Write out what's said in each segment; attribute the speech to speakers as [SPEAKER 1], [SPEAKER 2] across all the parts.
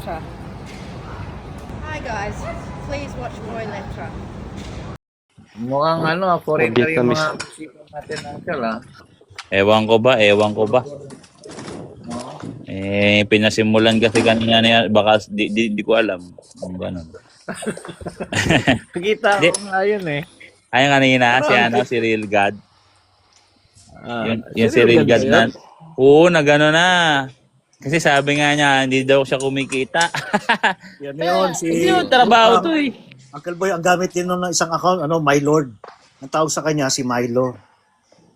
[SPEAKER 1] Letra. Hi guys, please watch Boy Letra.
[SPEAKER 2] Mukhang foreigner yung
[SPEAKER 3] Vietnamese.
[SPEAKER 2] mga music natin, Uncle, ah.
[SPEAKER 4] Ewan ko ba. Pinasimulan kasi kanina niya, baka di ko alam kung gano'n.
[SPEAKER 2] Nakita
[SPEAKER 4] Di,
[SPEAKER 2] ko nga yun eh.
[SPEAKER 4] ayun kanina,
[SPEAKER 2] Ano,
[SPEAKER 4] si Real God. Yung si
[SPEAKER 2] serial
[SPEAKER 4] Real
[SPEAKER 2] ganda
[SPEAKER 4] God
[SPEAKER 2] yun?
[SPEAKER 4] na, oo, na gano'n na. Kasi sabi nga niya, hindi daw siya kumikita.
[SPEAKER 5] Yan yun,
[SPEAKER 4] Hindi yung trabaho to eh.
[SPEAKER 5] Uncle Boy, ang gamit din nun ng isang account, My Lord. Ang tawag sa kanya, si Milo.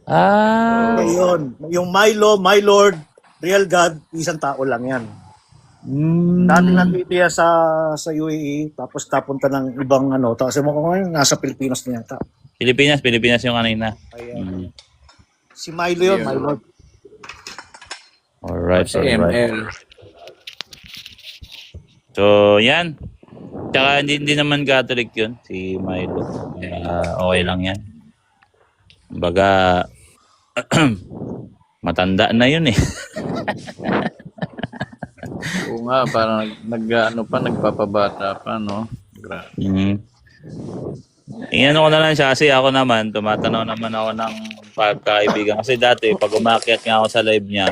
[SPEAKER 4] Ah.
[SPEAKER 5] Yun, yung Milo, My Lord, Real God, isang tao lang yan. Dati nagtitiya sa UAE, tapos tapunta ng ibang tapos mo ko ngayon, nasa Pilipinas na yata.
[SPEAKER 4] Pilipinas yung kanina.
[SPEAKER 5] Si Milo yun, My Lord.
[SPEAKER 4] Alright.
[SPEAKER 2] Si ML.
[SPEAKER 4] So, yan. Tsaka hindi naman Catholic yun, si Milo. Okay lang yan. Baga, matanda na yun eh.
[SPEAKER 2] Oo nga, parang nagpapabata pa, no? Grabe.
[SPEAKER 4] Iyan ko na lang siya kasi ako naman, tumatanaw naman ako ng pagkaibigan. Kasi dati, pag umakyat nga ako sa live niya,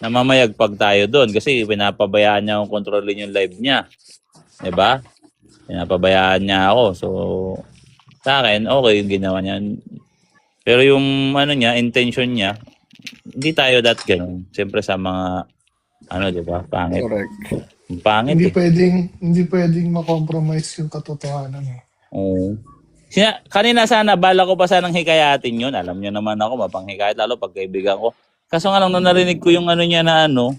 [SPEAKER 4] namamayagpag tayo doon kasi pinapabayaan niya akong kontrolin yung live niya. Diba? Pinapabayaan niya ako. So, sa akin, okay yung ginawa niya. Pero yung niya, intention niya, hindi tayo ganun. Siyempre sa mga, diba? Pangit.
[SPEAKER 2] Correct.
[SPEAKER 4] Pangit eh.
[SPEAKER 6] Hindi pwedeng ma-compromise yung katotohanan eh.
[SPEAKER 4] Oo. Kanina sana, bala ko pa sanang hikayatin yun. Alam niyo naman ako, mapanghikayat, lalo pag kaibigan ko. Kaso nga lang, nung narinig ko yung niya na ano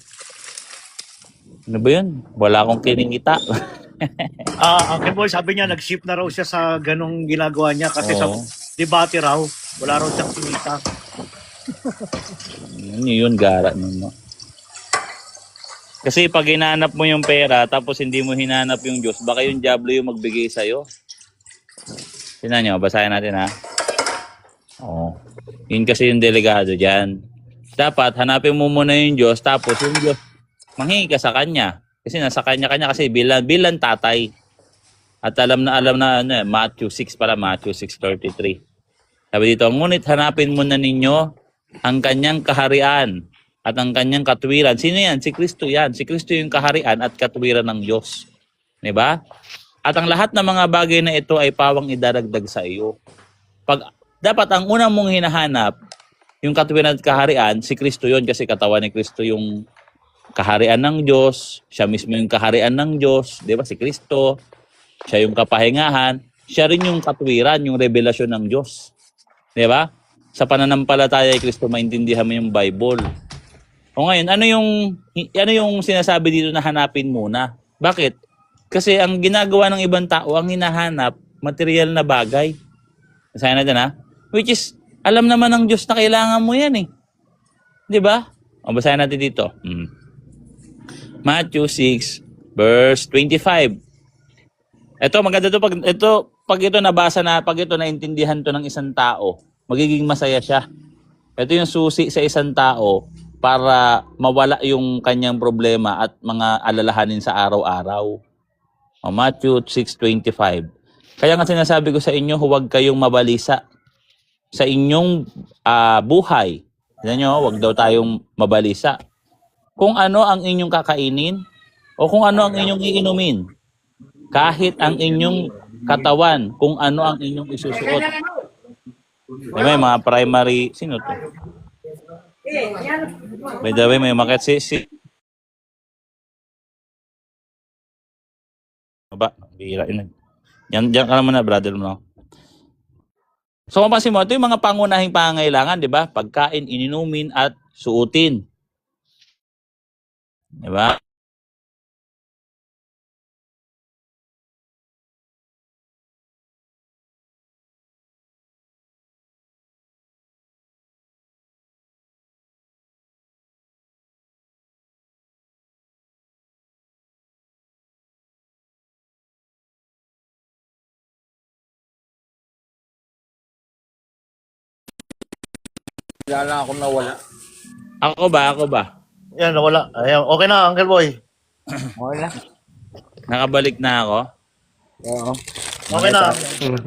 [SPEAKER 4] ba yun? Wala akong kiningita.
[SPEAKER 5] Uncle Boy, sabi niya, nag-ship na raw siya sa ganong ginagawa niya kasi sa
[SPEAKER 4] Oo.
[SPEAKER 5] debate raw, wala raw siyang sinita.
[SPEAKER 4] Yun, gara nun. No? Kasi pag hinanap mo yung pera, tapos hindi mo hinanap yung Diyos, baka yung diablo yung magbigay sa'yo. Tingnan nyo, basahin natin ha. Oo. Yun kasi yung delegado dyan. Dapat hanapin mo muna yung Diyos, tapos yung Diyos, manghingi ka sa Kanya. Kasi nasa Kanya-Kanya kasi bilang tatay. At alam na Matthew 6 para Matthew 6:33. Sabi dito, ngunit hanapin muna ninyo ang Kanyang kaharian at ang Kanyang katwiran. Sino yan? Si Kristo yan. Si Kristo yung kaharian at katwiran ng Diyos. Diba? At ang lahat ng mga bagay na ito ay pawang idaragdag sa iyo. Dapat ang unang mong hinahanap, yung katwiran at kaharian, si Kristo yun kasi katawan ni Kristo yung kaharian ng Diyos. Siya mismo yung kaharian ng Diyos. Di ba? Si Kristo. Siya yung kapahingahan. Siya rin yung katwiran, yung revelasyon ng Diyos. Di ba? Sa pananampalataya kay Kristo, maintindihan mo yung Bible. O ngayon, ano yung sinasabi dito na hanapin muna? Bakit? Kasi ang ginagawa ng ibang tao, ang hinahanap, material na bagay. Basahin natin ha? Which is, alam naman ng Diyos na kailangan mo yan eh. Di ba? O basahin natin dito. Matthew 6, verse 25. Ito, maganda to. Pag ito nabasa na, pag ito naintindihan to ng isang tao, magiging masaya siya. Ito yung susi sa isang tao para mawala yung kanyang problema at mga alalahanin sa araw-araw. Matthew 6:25. Kaya nga sinasabi ko sa inyo, huwag kayong mabalisa sa inyong buhay. Tignan nyo, huwag daw tayong mabalisa. Kung ano ang inyong kakainin o kung ano ang inyong iinumin. Kahit ang inyong katawan, kung ano ang inyong isusuot. May mga primary, sino to? By the way, may umakyat si ba, bihira yun. Yan ka naman na, brother mo. So, mapansin mo, ito yung mga pangunahing pangangailangan, di ba? Pagkain, ininumin, at suotin. Di ba?
[SPEAKER 2] Wala lang akong nawala.
[SPEAKER 4] Ako ba?
[SPEAKER 5] Yan, wala. Ayan, okay na, Uncle Boy.
[SPEAKER 2] Okay na.
[SPEAKER 4] Nakabalik na ako.
[SPEAKER 2] Oo.
[SPEAKER 5] Okay na.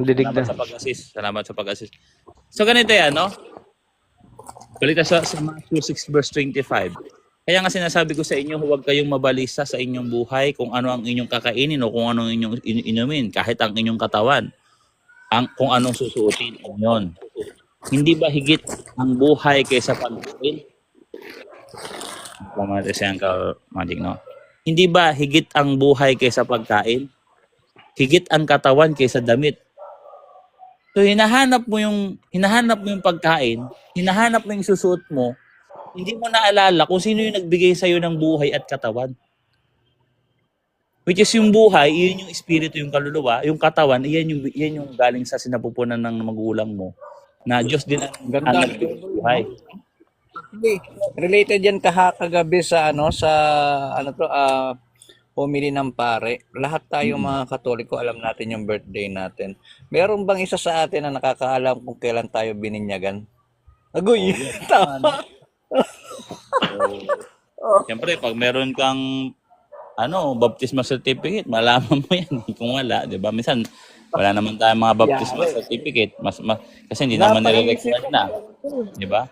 [SPEAKER 2] Didig
[SPEAKER 4] Salamat
[SPEAKER 2] na.
[SPEAKER 4] sa pag-assist. Salamat sa pag-assist. So ganito yan, no? Balik tayo sa Matthew 6 verse 25. Kaya nga sinasabi ko sa inyo, huwag kayong mabalisa sa inyong buhay kung ano ang inyong kakainin o kung ano ang inyong inumin, kahit ang inyong katawan, kung anong susuotin. Yun. Hindi ba higit ang buhay kaysa pagkain? Salamat sa Uncle Magic, no? Hindi ba higit ang buhay kaysa pagkain? Higit ang katawan kaysa damit. So hinahanap mo yung pagkain, hinahanap mo yung susuot mo, hindi mo naalala kung sino yung nagbigay sa iyo ng buhay at katawan. Which is yung buhay, iyon yung espiritu, yung kaluluwa, yung katawan, iyan yung galing sa sinapupunan ng magulang mo. Na Diyos din ang
[SPEAKER 2] Ganda.
[SPEAKER 4] nagbigay ng buhay.
[SPEAKER 2] Related yan kagabi sa homily ng pare. Lahat tayo mga Katoliko, alam natin yung birthday natin. Meron bang isa sa atin na nakakaalam kung kailan tayo bininyagan? Agoy! Tama!
[SPEAKER 4] Siyempre, pag meron kang baptismal certificate, malaman mo yan. Kung wala, di ba? Minsan, wala naman tayong mga baptismal certificate. Kasi hindi naman nire-record na. Di ba?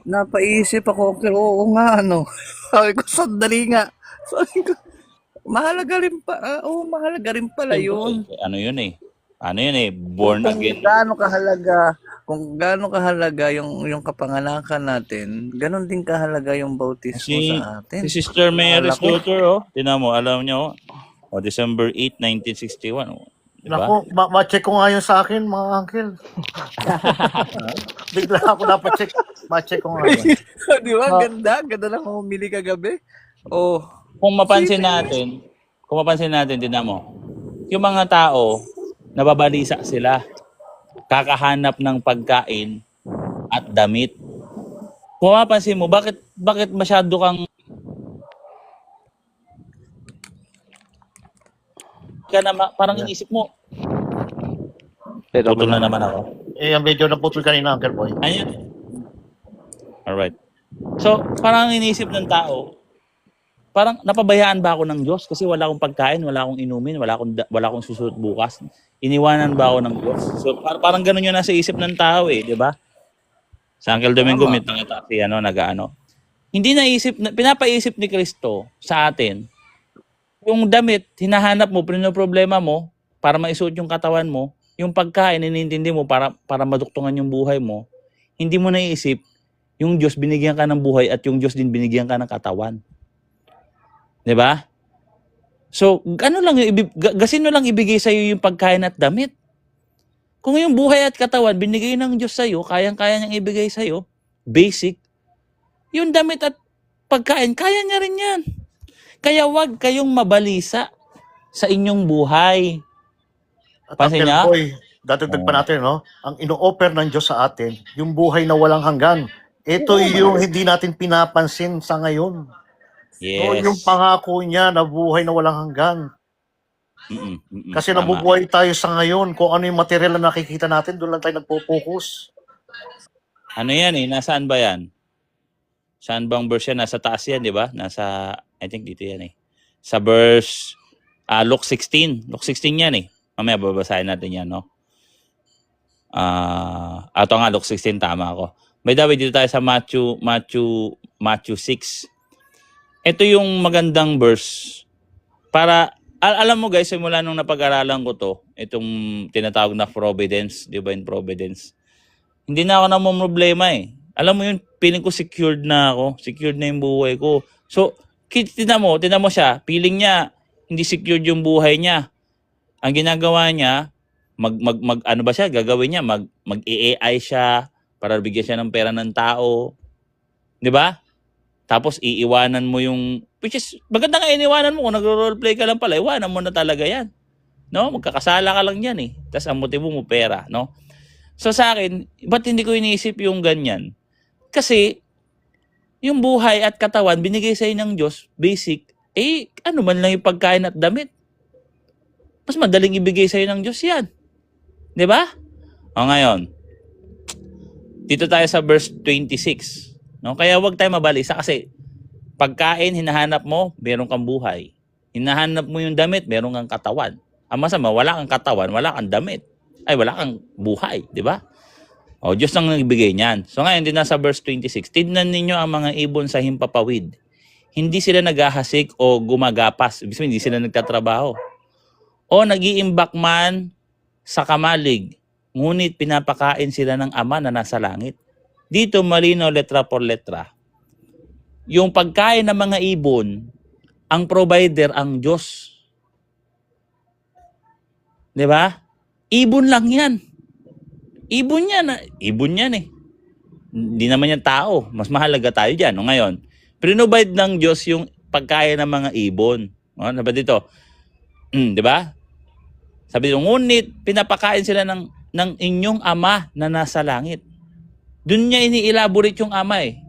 [SPEAKER 2] Napaisip ako, oo nga, Sabi ko, sandali nga. Sabi ko, mahalaga rin pala yun.
[SPEAKER 4] Ano yun eh? Born again.
[SPEAKER 2] Kung gaano kahalaga yung kapanganakan natin, ganon din kahalaga yung bautismo sa atin.
[SPEAKER 4] Si Sister Mary's daughter, tinan mo, alam nyo, December 8, 1961. Diba?
[SPEAKER 5] Naku, ma-check ko nga yun sa akin, mga uncle. Bigla ako napacheck. Ma-check ko nga yun.
[SPEAKER 2] Di ba? Ganda lang humili kagabi. Oh,
[SPEAKER 4] Kung mapansin natin, tinan mo, yung mga tao, nababalisa sila. Kakahanap ng pagkain at damit. Kung mapansin mo, bakit masyado kang parang inisip mo, putol na naman ako.
[SPEAKER 5] Ang medyo naputol kanina, Uncle Boy.
[SPEAKER 4] Ayan. Alright. So, parang inisip ng tao, parang napabayaan ba ako ng Diyos kasi wala akong pagkain, wala akong inumin, wala akong susunod bukas. Iniwanan ba ako ng Diyos? So parang gano'n yun nasa isip ng tao di ba? Sa Uncle Domingo, may tangata si Hindi pinapaisip ni Kristo sa atin, yung damit, hinahanap mo, problema mo, para maisuot yung katawan mo, yung pagkain, inintindi mo para maduktungan yung buhay mo, hindi mo naiisip, yung Diyos binigyan ka ng buhay at yung Diyos din binigyan ka ng katawan. 'Di ba? So, gasino lang ibigay sa iyo yung pagkain at damit. Kung yung buhay at katawan binigay ng Diyos sa iyo, kayang-kaya niyang ibigay sa iyo, basic. Yung damit at pagkain, kaya niya rin 'yan. Kaya wag kayong mabalisa sa inyong buhay.
[SPEAKER 5] At
[SPEAKER 4] Pansin
[SPEAKER 5] Uncle
[SPEAKER 4] niya?
[SPEAKER 5] Boy, dadagdag pa natin, ang ino-offer ng Diyos sa atin, yung buhay na walang hanggan. Ito yung hindi natin pinapansin sa ngayon.
[SPEAKER 4] Yes.
[SPEAKER 5] So, yung pangako niya na buhay na walang hanggan. Kasi
[SPEAKER 4] Tama.
[SPEAKER 5] nabubuhay tayo sa ngayon. Kung ano yung material na nakikita natin, doon lang tayo nagpo-focus.
[SPEAKER 4] Ano yan nasaan ba yan? Saan bang verse yan? Nasa taas yan, di ba? I think dito yan Sa verse, Luke 16. Luke 16 yan Mamaya babasahin natin yan, no? Ito nga, Luke 16, tama ako. By the way, dito tayo sa Matthew 6. Ito yung magandang verse. Para, alam mo guys, simula nung napag-aralan ko to, itong tinatawag na providence, divine providence. Hindi na ako namumroblema Alam mo yun, feeling ko secured na yung buhay ko. So, tinan mo siya, feeling niya, hindi secured yung buhay niya. Ang ginagawa niya, gagawin niya, mag-AI siya, para bigyan siya ng pera ng tao. 'Di ba? Tapos iiwanan mo which is, maganda nga iniwanan mo, kung nagro-roleplay ka lang pala, iwanan mo na talaga yan. No? Magkakasala ka lang yan Tapos ang motibo mo, pera, no? So sa akin, ba't hindi ko iniisip yung ganyan? Kasi, yung buhay at katawan, binigay sa'yo ng Diyos, basic, ano man lang yung pagkain at damit. Mas madaling ibigay sa'yo ng Diyos yan. 'Di ba? O ngayon, dito tayo sa verse 26. No? Kaya huwag tayo mabalisa kasi Pagkain, hinahanap mo, meron kang buhay. Hinahanap mo yung damit, meron kang katawan. Ang masama, wala kang katawan, wala kang damit. Ay, wala kang buhay, di ba? O, Diyos ang nagbigay niyan. So ngayon, din nasa verse 26, tignan ninyo ang mga ibon sa himpapawid. Hindi sila naghahasik o gumagapas. Ibig sabihin, hindi sila nagtatrabaho. O nag-iimbak man sa kamalig, ngunit pinapakain sila ng Ama na nasa langit. Dito, malinaw letra por letra. Yung pagkain ng mga ibon, ang provider ang Diyos. Di ba? Ibon lang yan. Ibon yan. Ibon yan eh. Hindi naman yan tao. Mas mahalaga tayo dyan. O ngayon, provide ng Diyos yung pagkain ng mga ibon. O, sabi dito, di ba? Sabi dito, ngunit pinapakain sila ng inyong Ama na nasa langit. Doon niya ini-elaborate yung Ama eh.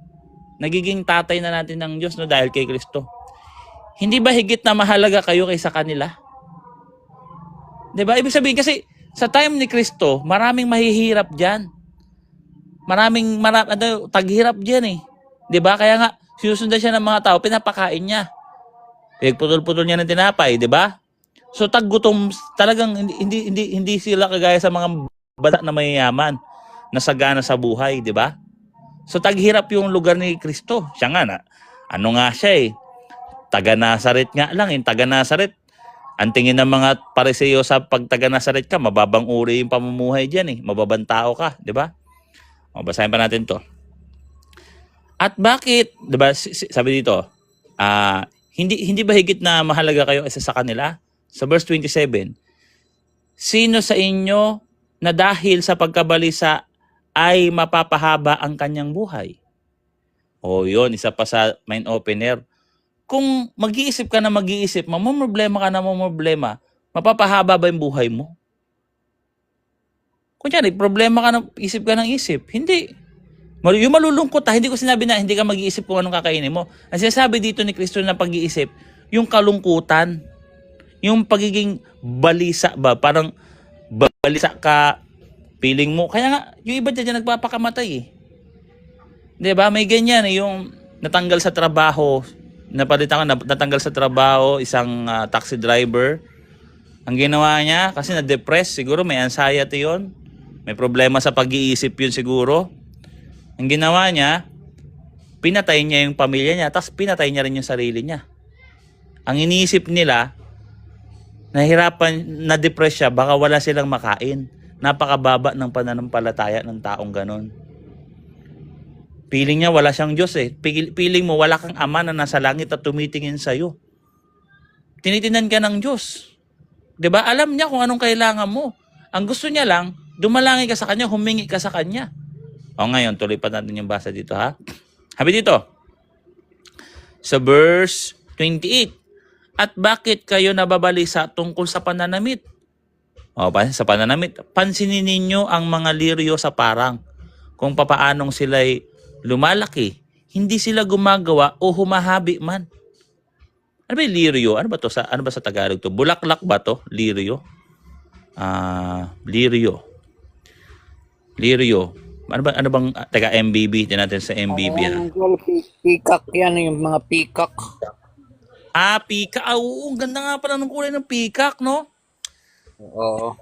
[SPEAKER 4] Nagiging tatay na natin ng Diyos no, dahil kay Kristo. Hindi ba higit na mahalaga kayo kaysa kanila? Diba? Ibig sabihin kasi sa time ni Kristo, maraming mahihirap dyan. Maraming taghirap dyan eh. Diba? Kaya nga, sinusundan siya ng mga tao, pinapakain niya. Pagputol-putol niya ng tinapay, diba? So taggutom, talagang hindi sila kagaya sa mga bata na mayayaman na sagana sa buhay, diba? So taghirap yung lugar ni Kristo. Siya nga na, ano nga siya eh, taga Nazaret nga lang, yung taga Nazaret. Ang tingin ng mga Pariseo sa pag taga Nazaret ka, mababang uri yung pamumuhay diyan eh, mababang tao ka, 'di ba? O basahin pa natin 'to. At bakit, 'di ba? Sabi dito, hindi ba higit na mahalaga kayo isa sa kanila? Sa verse 27, sino sa inyo na dahil sa pagkabalisa ay mapapahaba ang kanyang buhay? O yun, isa pa sa mind opener. Kung mag-iisip ka na mag-iisip, mamumroblema ka na mamumroblema, mapapahaba ba yung buhay mo? Kunyari, problema ka na, isip ka ng isip. Hindi. Yung malulungkot hindi ko sinabi na hindi ka mag-iisip kung anong kakainin mo. Ang sinasabi dito ni Kristo na pag-iisip, yung kalungkutan, yung pagiging balisa ba, parang balisa ka, feeling mo. Kaya nga, yung iba dyan nagpapakamatay eh. Diba? May ganyan eh, yung natanggal sa trabaho, natanggal sa trabaho, isang taxi driver. Ang ginawa niya, kasi na-depress, siguro may anxiety yon, may problema sa pag-iisip yun siguro. Ang ginawa niya, pinatay niya yung pamilya niya, tapos pinatay niya rin yung sarili niya. Ang iniisip nila, nahirapan, na-depress siya, baka wala silang makain. Napakababa ng pananampalataya ng taong ganon. Feeling niya wala siyang Diyos eh. Feeling mo wala kang Ama na nasa langit at tumitingin sa'yo. Tinitinan ka ng Diyos. 'Di ba? Alam niya kung anong kailangan mo. Ang gusto niya lang, dumalangin ka sa Kanya, humingi ka sa Kanya. O ngayon, tuloy pa natin yung basa dito ha. Sabi dito, sa verse 28, at bakit kayo nababalisa tungkol sa pananamit? O, sa pananamit, pansinin ninyo ang mga liryo sa parang, kung papaanong sila'y lumalaki, hindi sila gumagawa o humahabi man. Ano ba yung liryo? Ano ba sa Tagalog to? Bulaklak ba to? Liryo? Liryo. Ano bang taga MBB? Tignan natin sa MBB.
[SPEAKER 2] Peacock yan, yung mga peacock.
[SPEAKER 4] Peacock. Oo, ganda nga pala ng kulay ng peacock, no?
[SPEAKER 2] Oo.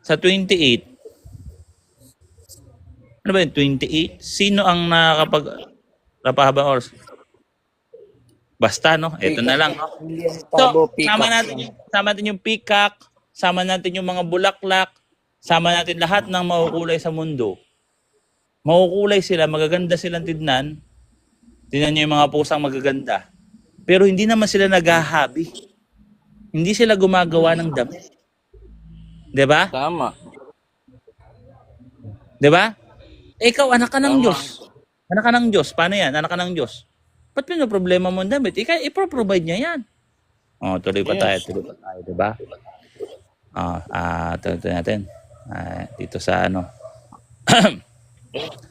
[SPEAKER 4] Sa 28. Ano ba yung 28? Sino ang napahabang oras? Basta, no? Ito na lang. So, sama natin yung peacock, sama natin yung mga bulaklak, sama natin lahat ng makukulay sa mundo. Makukulay sila, magaganda silang tignan. Tignan nyo yung mga pusang magaganda. Pero hindi naman sila naghahabi. Hindi sila gumagawa ng damit. 'Di ba?
[SPEAKER 2] Tama.
[SPEAKER 4] 'Di ba? Ikaw, anak ka ng Diyos. Anak ka ng Diyos. Paano yan? Anak ka ng Diyos. Ba't problema mo ang damit? Ipro-provide niya yan. Tuloy pa tayo. Diba? Tuloy natin. Dito sa ano.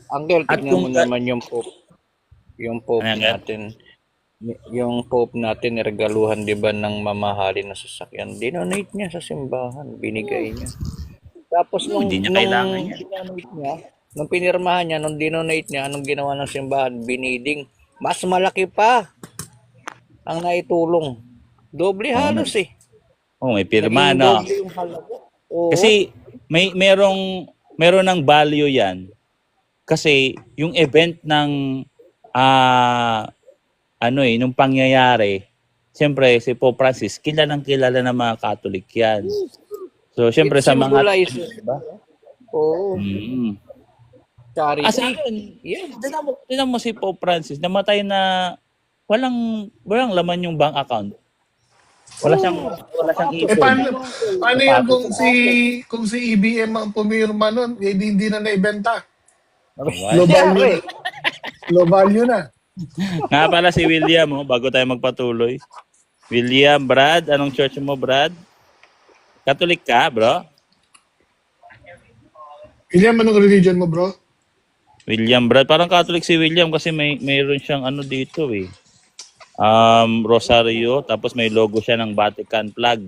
[SPEAKER 2] Uncle,
[SPEAKER 4] At
[SPEAKER 2] tignan mo
[SPEAKER 4] kung-
[SPEAKER 2] naman yung Pope. Yung Pope
[SPEAKER 4] Ayan,
[SPEAKER 2] natin. Yung Pope natin, niregaluhan, di ba, ng mamahalin na sasakyan. Dinonate niya sa simbahan. Binigay niya. Tapos
[SPEAKER 4] Hindi niya kailangan yan.
[SPEAKER 2] dinonate niya, nung pinirmahan niya, nung dinonate niya, anong ginawa ng simbahan? Biniding. mas malaki pa ang naitulong. Doble halos eh.
[SPEAKER 4] Oh, may pirma,
[SPEAKER 2] Naging
[SPEAKER 4] no?
[SPEAKER 2] doble yung halaga. Oo.
[SPEAKER 4] Kasi meron ng value 'yan. Kasi yung event ng nung pangyayari, siyempre si Pope Francis kilalang kilala ng mga Catholic 'yan. So siyempre
[SPEAKER 2] It
[SPEAKER 4] sa mga
[SPEAKER 2] symbolizes, diba? Oo. Charity.
[SPEAKER 4] As in, tignan mo si Pope Francis, namatay na walang laman yung bank account. Wala siyang ipon.
[SPEAKER 6] Paano yan kung si EBM ang pumirma nun, hindi na naibenta. Low value na. Low value na.
[SPEAKER 4] Nga pala si William, bago tayo magpatuloy. William, Brad, anong church mo, Brad? Catholic ka, bro?
[SPEAKER 6] William, anong religion mo, bro?
[SPEAKER 4] William, Brad. Parang Catholic si William kasi mayroon siyang dito eh. Rosario, tapos may logo siya ng Vatican flag.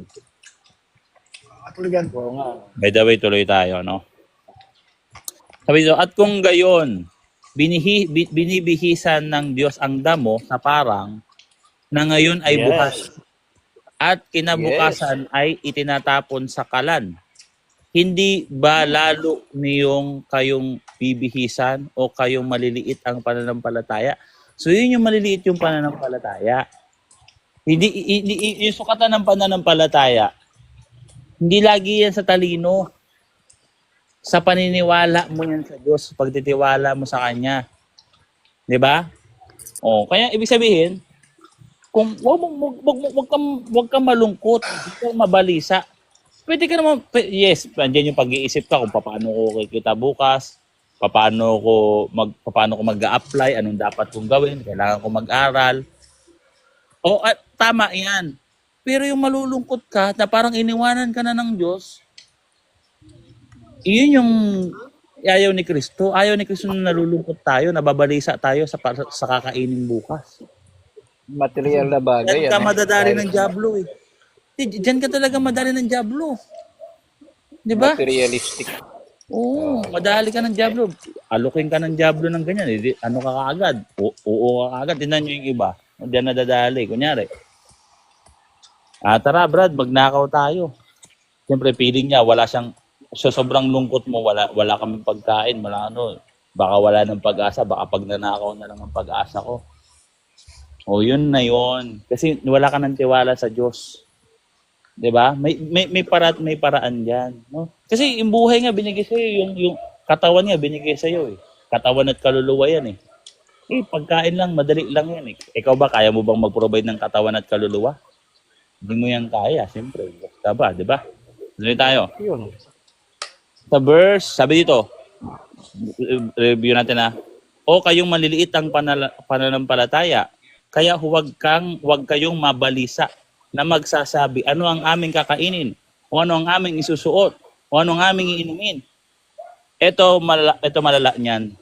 [SPEAKER 6] Katuligan.
[SPEAKER 4] By the way, tuloy tayo, no? Sabi dito, at kung gayon, binibihisan ng Diyos ang damo sa parang na ngayon ay bukas at kinabukasan ay itinatapon sa kalan. Hindi ba lalo niyong kayong bibihisan o kayong maliliit ang pananampalataya? So yun yung maliliit yung pananampalataya. Hindi yung sukatan ng pananampalataya. Hindi lagi yan sa talino. Sa paniniwala mo yan sa Diyos, pagtitiwala mo sa Kanya. 'Di ba? Kaya ibig sabihin, kung wag kang malungkot, wag kang mabalisa. Pwede ka naman, yes, nandiyan yung pag-iisip ka kung paano ko kikita bukas, paano ko mag-a-apply, anong dapat kong gawin, kailangan ko mag-aral. Tama yan. Pero yung malulungkot ka, na parang iniwanan ka na ng Diyos, iyon yung ayaw ni Kristo. Ayaw ni Kristo na nalulungkot tayo, nababalisa tayo sa kakainin bukas.
[SPEAKER 2] Material na bagay.
[SPEAKER 4] Diyan ka madadali ng Diablo eh. Diyan ka talaga madali ng Diablo. Di ba?
[SPEAKER 2] Materialistic.
[SPEAKER 4] Oo, madali ka ng Diablo. Alukin ka ng Diablo ng ganyan. Ano ka kaagad? Oo ka kaagad. Tingnan nyo yung iba. Diyan nadadali. Kunyari. Tara Brad, magnakaw tayo. Siyempre, feeling niya, wala siyang, sa sobrang lungkot mo, wala kaming pagkain, baka wala ng pag-asa, baka pag nanakaw na lang ang pag-asa ko. Yun na yun. Kasi wala ka ng tiwala sa Diyos. 'Di ba? May paraan diyan, no? Kasi yung buhay nga binigay sa iyo, yung katawan nga binigay sa iyo eh. Katawan at kaluluwa yan eh. Pagkain lang, madali lang yan eh. Ikaw ba, kaya mo bang mag-provide ng katawan at kaluluwa? Hindi mo yan kaya, siyempre. Basta ba, 'di ba? Tuloy tayo.
[SPEAKER 2] Yun.
[SPEAKER 4] Sa verse, sabi dito, review natin o kayong maliliit ang pananampalataya, kaya huwag kayong mabalisa na magsasabi, ano ang aming kakainin, o ano ang aming isusuot, o ano ang aming iinumin. Ito malala niyan.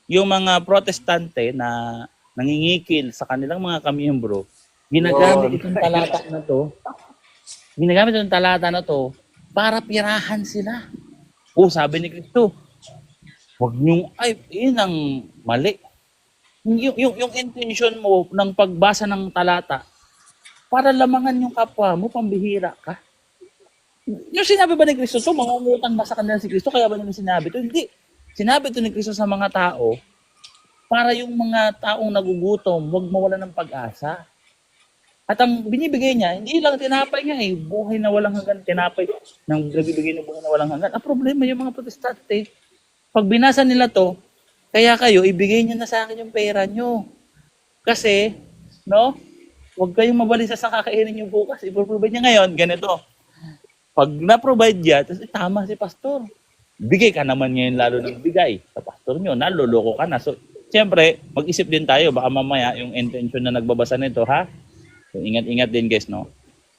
[SPEAKER 4] Yung mga protestante na nangingikil sa kanilang mga kamiyembro, ginagamit itong talata na to para pirahan sila. Sabi ni Kristo, huwag niyong, yun ang mali. Yung intention mo ng pagbasa ng talata, para lamangan yung kapwa mo, pambihira ka. Yung sinabi ba ni Kristo, mangungutang ba sa kanila si Kristo, kaya ba nila sinabi ito? Hindi. Sinabi ito ni Kristo sa mga tao, para yung mga taong nagugutom, huwag mawala ng pag-asa. At ang binibigay niya, hindi lang tinapay niya buhay na walang hanggan, tinapay ng nagbibigay ng buhay na walang hanggan. Ang problema yung mga protestante, pag binasa nila to, kaya kayo, ibigay niyo na sa akin yung pera niyo. Kasi, huwag kayong mabalisa sa kakainin niyo bukas. I-provide niya ngayon, ganito. Pag na-provide niya, tama si pastor. Bigay ka naman ngayon lalo ng bigay sa pastor niyo, naloloko ka na. So, siyempre, mag-isip din tayo, baka mamaya yung intention na nagbabasa nito, So, ingat-ingat din guys, no?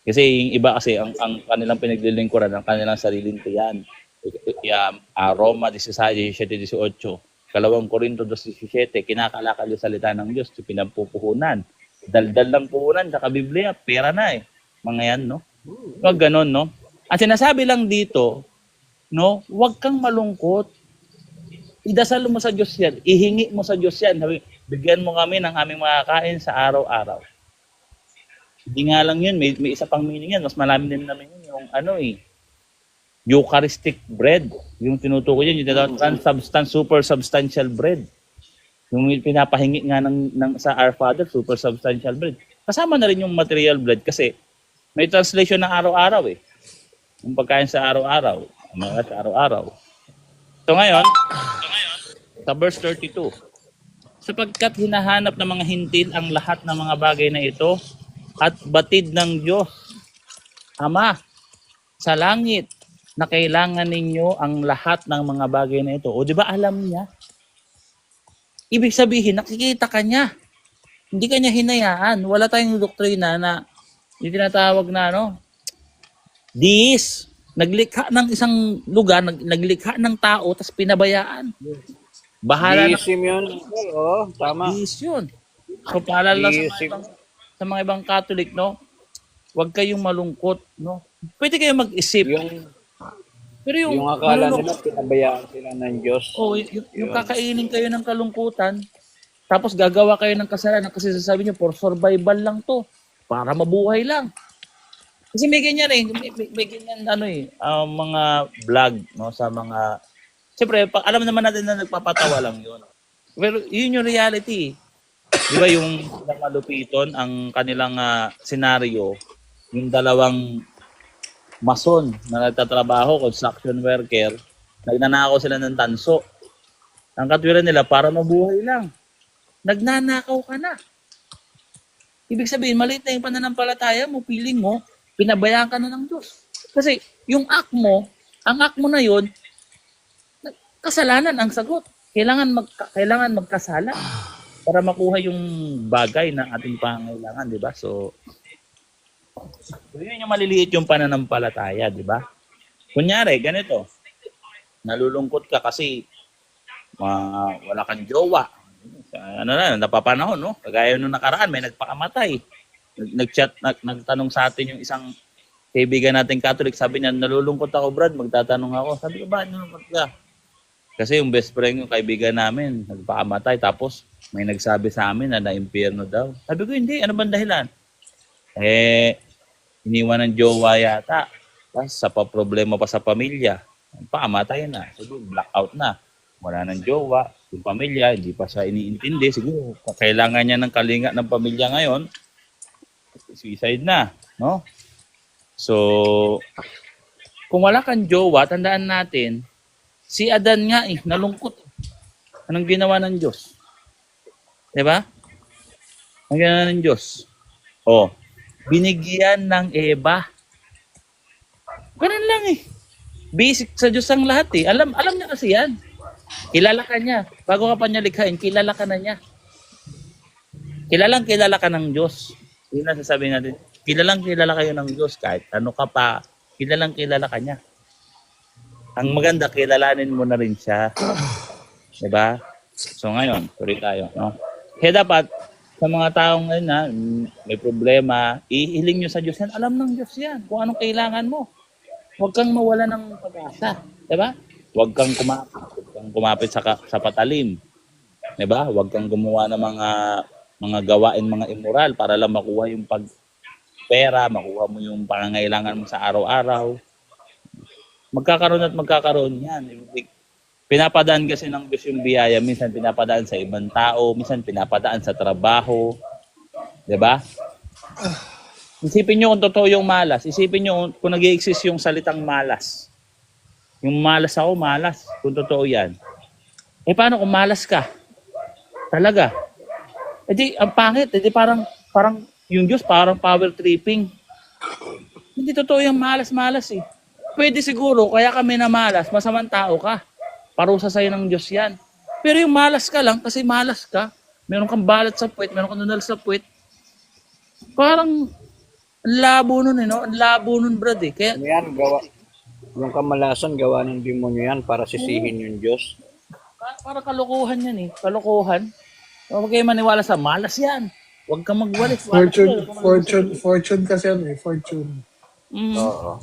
[SPEAKER 4] Kasi yung iba kasi, ang kanilang pinaglilingkuran, ang kanilang sariling tiyan. Roma 16:17-18, 2 Corinto 2:17, kinakalakal yung salita ng Diyos, pinampupuhunan. Daldal lang puhunan sa Biblia, pera na mga yan, no? Huwag ganon, no? Ang sinasabi lang dito, huwag kang malungkot. Idasal mo sa Diyos yan, ihingi mo sa Diyos yan. Bigyan mo kami ng aming makakain sa araw-araw. Hindi nga lang yun, may isa pang meaning yan. Mas malami din namin yun, yung Eucharistic bread. Yung tinutukoy yun, yung trans-substance, super substantial bread. Yung pinapahingi nga sa Our Father, super substantial bread. Kasama na rin yung material bread kasi may translation ng araw-araw eh. Yung pagkain sa araw-araw. Mga sa araw-araw. So ngayon, sa verse 32, sapagkat hinahanap ng mga hintil ang lahat ng mga bagay na ito at batid ng Diyos, Ama, sa langit, na kailangan ninyo ang lahat ng mga bagay na ito. O di ba alam niya? Ibig sabihin, nakikita ka niya. Hindi ka niya hinayaan. Wala tayong doktrina na yung tinatawag na Diis. Naglikha ng isang lugar, naglikha ng tao, tapos pinabayaan. Bahala na.
[SPEAKER 2] Diisim yun. Oo, tama.
[SPEAKER 4] Diis yun. So, paalala
[SPEAKER 2] Diisim.
[SPEAKER 4] sa mga ibang Catholic, no? Huwag kayong malungkot, no? Pwede kayong mag-isip. Pero
[SPEAKER 2] Yung akala nila, pinabayaan sila ng Diyos.
[SPEAKER 4] Yung kakainin kayo ng kalungkutan, tapos gagawa kayo ng kasalanan kasi sasabi niyo, for survival lang to. Para mabuhay lang. Kasi may ganyan may ganyan mga vlog, no, sa mga, siyempre, alam naman natin na nagpapatawa lang yun. Pero yun yung reality. Di ba yung malupiton, ang kanilang senaryo, yung dalawang mason na nagtatrabaho, construction worker, nagnanakaw sila ng tanso. Ang katwiran nila, para mabuhay lang. Nagnanakaw ka na. Ibig sabihin, maliit na yung pananampalataya mo, feeling mo, pinabayaan ka na ng Diyos. Kasi yung act mo na yun, kasalanan ang sagot. Kailangan magkasala para makuha yung bagay na ating pangailangan, di ba? So yun yung maliliit yung pananampalataya, di ba? Kunyari, ganito, nalulungkot ka kasi wala kang jowa. Napapanahon, no? Kagaya nung nakaraan, may nagpakamatay. Nag-chat, nagtanong sa atin yung isang kaibigan nating Catholic, sabi niya, nalulungkot ako, Brad, magtatanong ako. Sabi ko, ba, nalulungkot ka? Kasi yung best friend, yung kaibigan namin, nagpakamatay, tapos may nagsabi sa amin na na-impyerno daw. Sabi ko, hindi, ano bang dahilan? Iniwan ng jowa yata. Tapos sa problema pa sa pamilya, pakamatay na. Siguro, blackout na. Wala ng jowa, yung pamilya, hindi pa siya iniintindi. Siguro, kailangan niya ng kalinga ng pamilya ngayon, suicide na, no? So, kung wala kang jowa, tandaan natin, si Adan nga nalungkot. Anong ginawa ng Diyos? Diba? Ang ginawa ng Diyos? Binigyan ng Eva. Ganun lang Basic sa Diyos ang lahat Alam niya kasi yan. Kilala ka niya. Bago ka pa niya likhain, kilala ka na niya. Kilala ka ng Diyos. Yun ang sasabihin natin. Kilala kayo ng Diyos. Kahit ano ka pa, kilala ka niya. Ang maganda, kilalanin mo na rin siya. Diba? So ngayon, tuloy tayo. No? Kaya dapat, sa mga taong ngayon na may problema, ihiling nyo sa Diyos yan. Alam ng Diyos yan kung anong kailangan mo. Huwag kang mawala ng pag-asa. Diba? Huwag kang kumapit sa patalim. Diba? Huwag kang gumawa ng mga gawain, mga immoral para lang makuha yung pera, makuha mo yung pangangailangan mo sa araw-araw. Magkakaroon yan. Pinapadaan kasi ng Diyos yung biyaya. Minsan pinapadaan sa ibang tao, minsan pinapadaan sa trabaho. Diba? Isipin nyo kung totoo yung malas. Isipin nyo kung nag-i-exist yung salitang malas. Yung malas ako, malas. Kung totoo yan. Paano kung malas ka? Talaga. Ang pangit. Parang yung Diyos parang power tripping. Hindi totoo yung malas-malas Pwede siguro, kaya kami na malas, masamang tao ka. Parusa sa'yo ng Diyos yan. Pero yung malas ka lang, kasi malas ka, meron kang balat sa puwet, meron kang nunal sa puwet, parang labo nun no? Labo nun, Brad Kaya,
[SPEAKER 2] Yan, yung kamalasan, gawa ng demonyo yan para sisihin yung Diyos.
[SPEAKER 4] para kalokohan yan Kalokohan. Huwag kayo maniwala sa malas yan. Huwag kang magwalis.
[SPEAKER 6] Fortune kasi yan fortune.
[SPEAKER 2] Oo.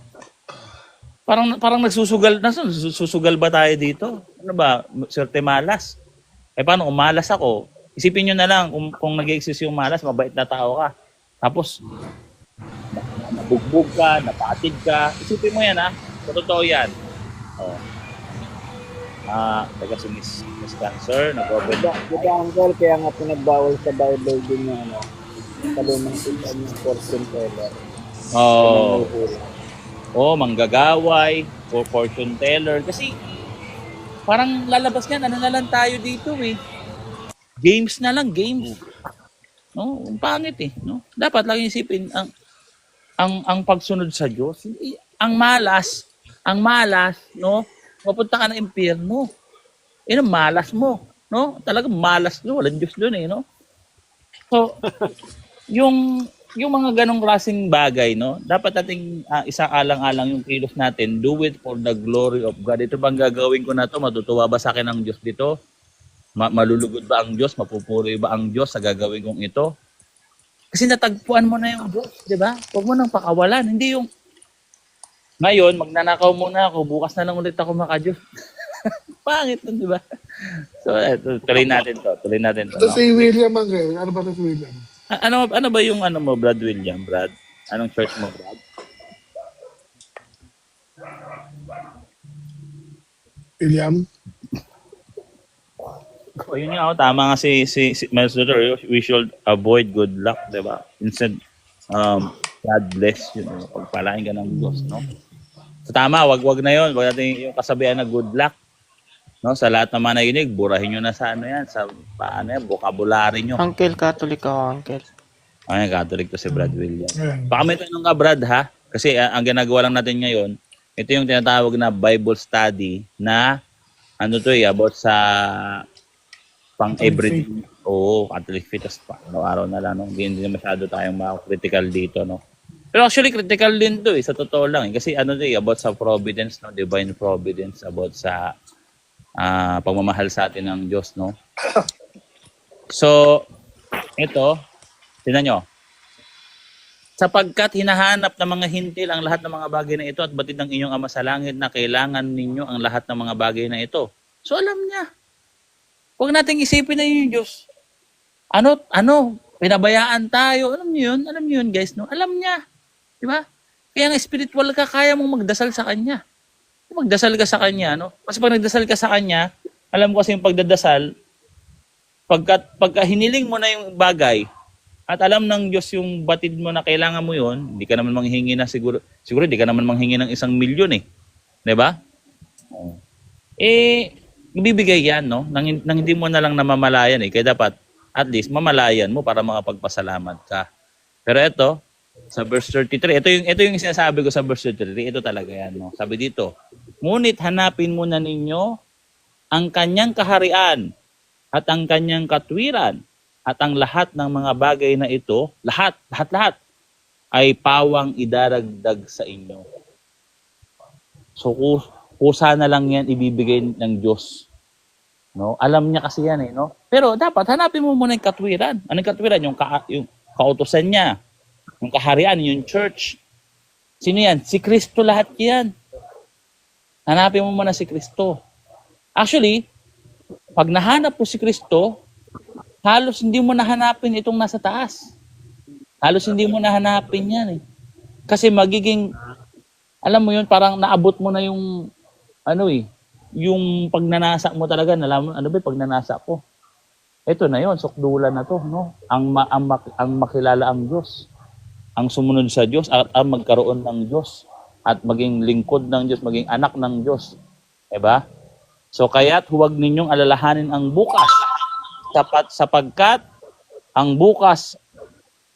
[SPEAKER 4] Parang nagsusugal. Susugal ba tayo dito? Ano ba? Swerte malas. Paano kung malas ako? Isipin nyo na lang, kung nag-exist yung malas, mabait na tao ka. Tapos, nabugbog ka, napatid ka. Isipin mo yan, ha? Sa totoo yan. Oh. Teka si Miss Cancer, nag-open.
[SPEAKER 3] Diba uncle, kaya nga pinagbawal sa Bible din yung ano, kalumang kita yung fortune teller.
[SPEAKER 4] Oh. Manggagaway, or fortune teller. Kasi, parang lalabas yan, ano na lang tayo dito eh. Games na lang, games. No, ang pangit eh, no? Dapat lang isipin ang pagsunod sa Diyos. Ang malas, no? Mapunta ka ng impyerno. Ang malas mo, no? Talagang malas no, walang Diyos doon eh, no? So, yung mga ganong klaseng bagay, no? Dapat nating isaalang-alang yung kilos natin, do it for the glory of God. Ito bang gagawin ko na to? Matutuwa ba sa akin ang Diyos dito? Malulugod ba ang Diyos? Mapupuri ba ang Diyos sa gagawin kong ito? Kasi natagpuan mo na yung Diyos, di ba? Huwag mo nang pakawalan. Hindi yung, ngayon, magnanakaw muna ako, bukas na lang ulit ako maka-Diyos. Pangit nun, di ba? So, tuloy natin to.
[SPEAKER 6] Ito si William ang ano ba ito si William?
[SPEAKER 4] Ano ba yung ano mo, Brad William? Brad? Anong church mo, Brad?
[SPEAKER 6] William?
[SPEAKER 4] O yun nga, tama nga si Miles Duterte, we should avoid good luck, di ba? Instead, God bless you, no? Pagpalain ka ng Diyos, no? So tama, wag na yun. Wag natin yung kasabihan na good luck. No? Sa lahat ng mga nakinig, burahin nyo na sa ano yan, sa paano yan, vocabulary nyo.
[SPEAKER 3] Uncle, Catholic ako, uncle.
[SPEAKER 4] Ay, Catholic to si Brad William.
[SPEAKER 6] Ayan.
[SPEAKER 4] Baka may tanong ka, Brad, ha? Kasi ang ginagawa lang natin ngayon, ito yung tinatawag na Bible study na ano to about sa pang everyday. Oo, Catholic faith. Araw-araw na lang. No? Hindi masyado tayong critical dito. No? Pero actually, critical din to sa totoo lang. Kasi ano to about sa providence, no? Divine providence, about sa pagmamahal sa atin ng Diyos. No? So, ito, tingnan nyo. Sapagkat hinahanap ng mga hintil ang lahat ng mga bagay na ito at batid ng inyong Ama sa langit na kailangan ninyo ang lahat ng mga bagay na ito. So alam niya. Huwag nating isipin na yung Diyos. Pinabayaan tayo. Alam niyo yun guys, no? Alam niya. Di ba? Kaya nga spiritual ka, kaya mong magdasal sa Kanya. Magdasal ka sa Kanya, no? Kasi pag nagdasal ka sa Kanya, alam ko kasi yung pagdadasal, pagka hiniling mo na yung bagay, at alam ng Diyos yung batid mo na kailangan mo yun, hindi ka naman manghingi na siguro hindi ka naman manghingi ng 1 milyon eh. Di ba? Ibibigay yan, no? Nang hindi mo na lang namamalayan eh. Kaya dapat, at least, mamalayan mo para makapagpasalamat ka. Pero ito, sa verse 33, ito yung sinasabi ko sa verse 33, ito talaga yan, no? Sabi dito, ngunit hanapin muna ninyo ang kanyang kaharian at ang kanyang katwiran at ang lahat ng mga bagay na ito, lahat, ay pawang idaragdag sa inyo. So, kusa na lang yan ibibigay ng Diyos. No? Alam niya kasi yan eh, no? Pero dapat hanapin mo muna yung katwiran. Anong katwiran? Yung kautusan niya. Yung kaharian, yung church. Sino yan? Si Kristo lahat yan. Hanapin mo muna si Kristo. Actually, pag nahanap mo si Kristo, halos hindi mo nahanapin itong nasa taas. Halos hindi mo nahanapin yan eh. Kasi magiging, alam mo yun, parang naabot mo na yung, yung pagnanasa mo talaga, alam mo, pagnanasa ko. Ito na yun, sukdulan na to, no? Ang makilala ang Diyos, ang sumunod sa Diyos, at ang magkaroon ng Diyos, at maging lingkod ng Diyos, maging anak ng Diyos. Diba? So, kaya't huwag ninyong alalahanin ang bukas, sapagkat ang bukas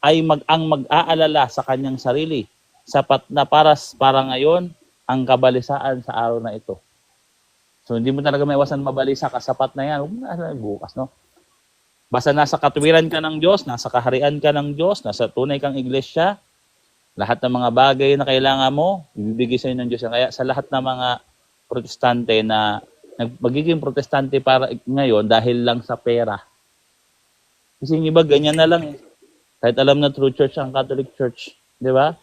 [SPEAKER 4] ay mag-aalala sa kanyang sarili, sapat na para ngayon ang kabalisaan sa araw na ito. So hindi mo talaga maiwasan mabalisa, kasapat na yan. Huwag na bukas, no? Basta nasa katwiran ka ng Diyos, nasa kaharian ka ng Diyos, nasa tunay kang iglesia, lahat ng mga bagay na kailangan mo, ibibigay sa inyo ng Diyos. Kaya sa lahat ng mga protestante na magiging protestante para ngayon dahil lang sa pera. Kasi yung iba, ganyan na lang eh. Kahit alam na true church ang Catholic Church. Di ba?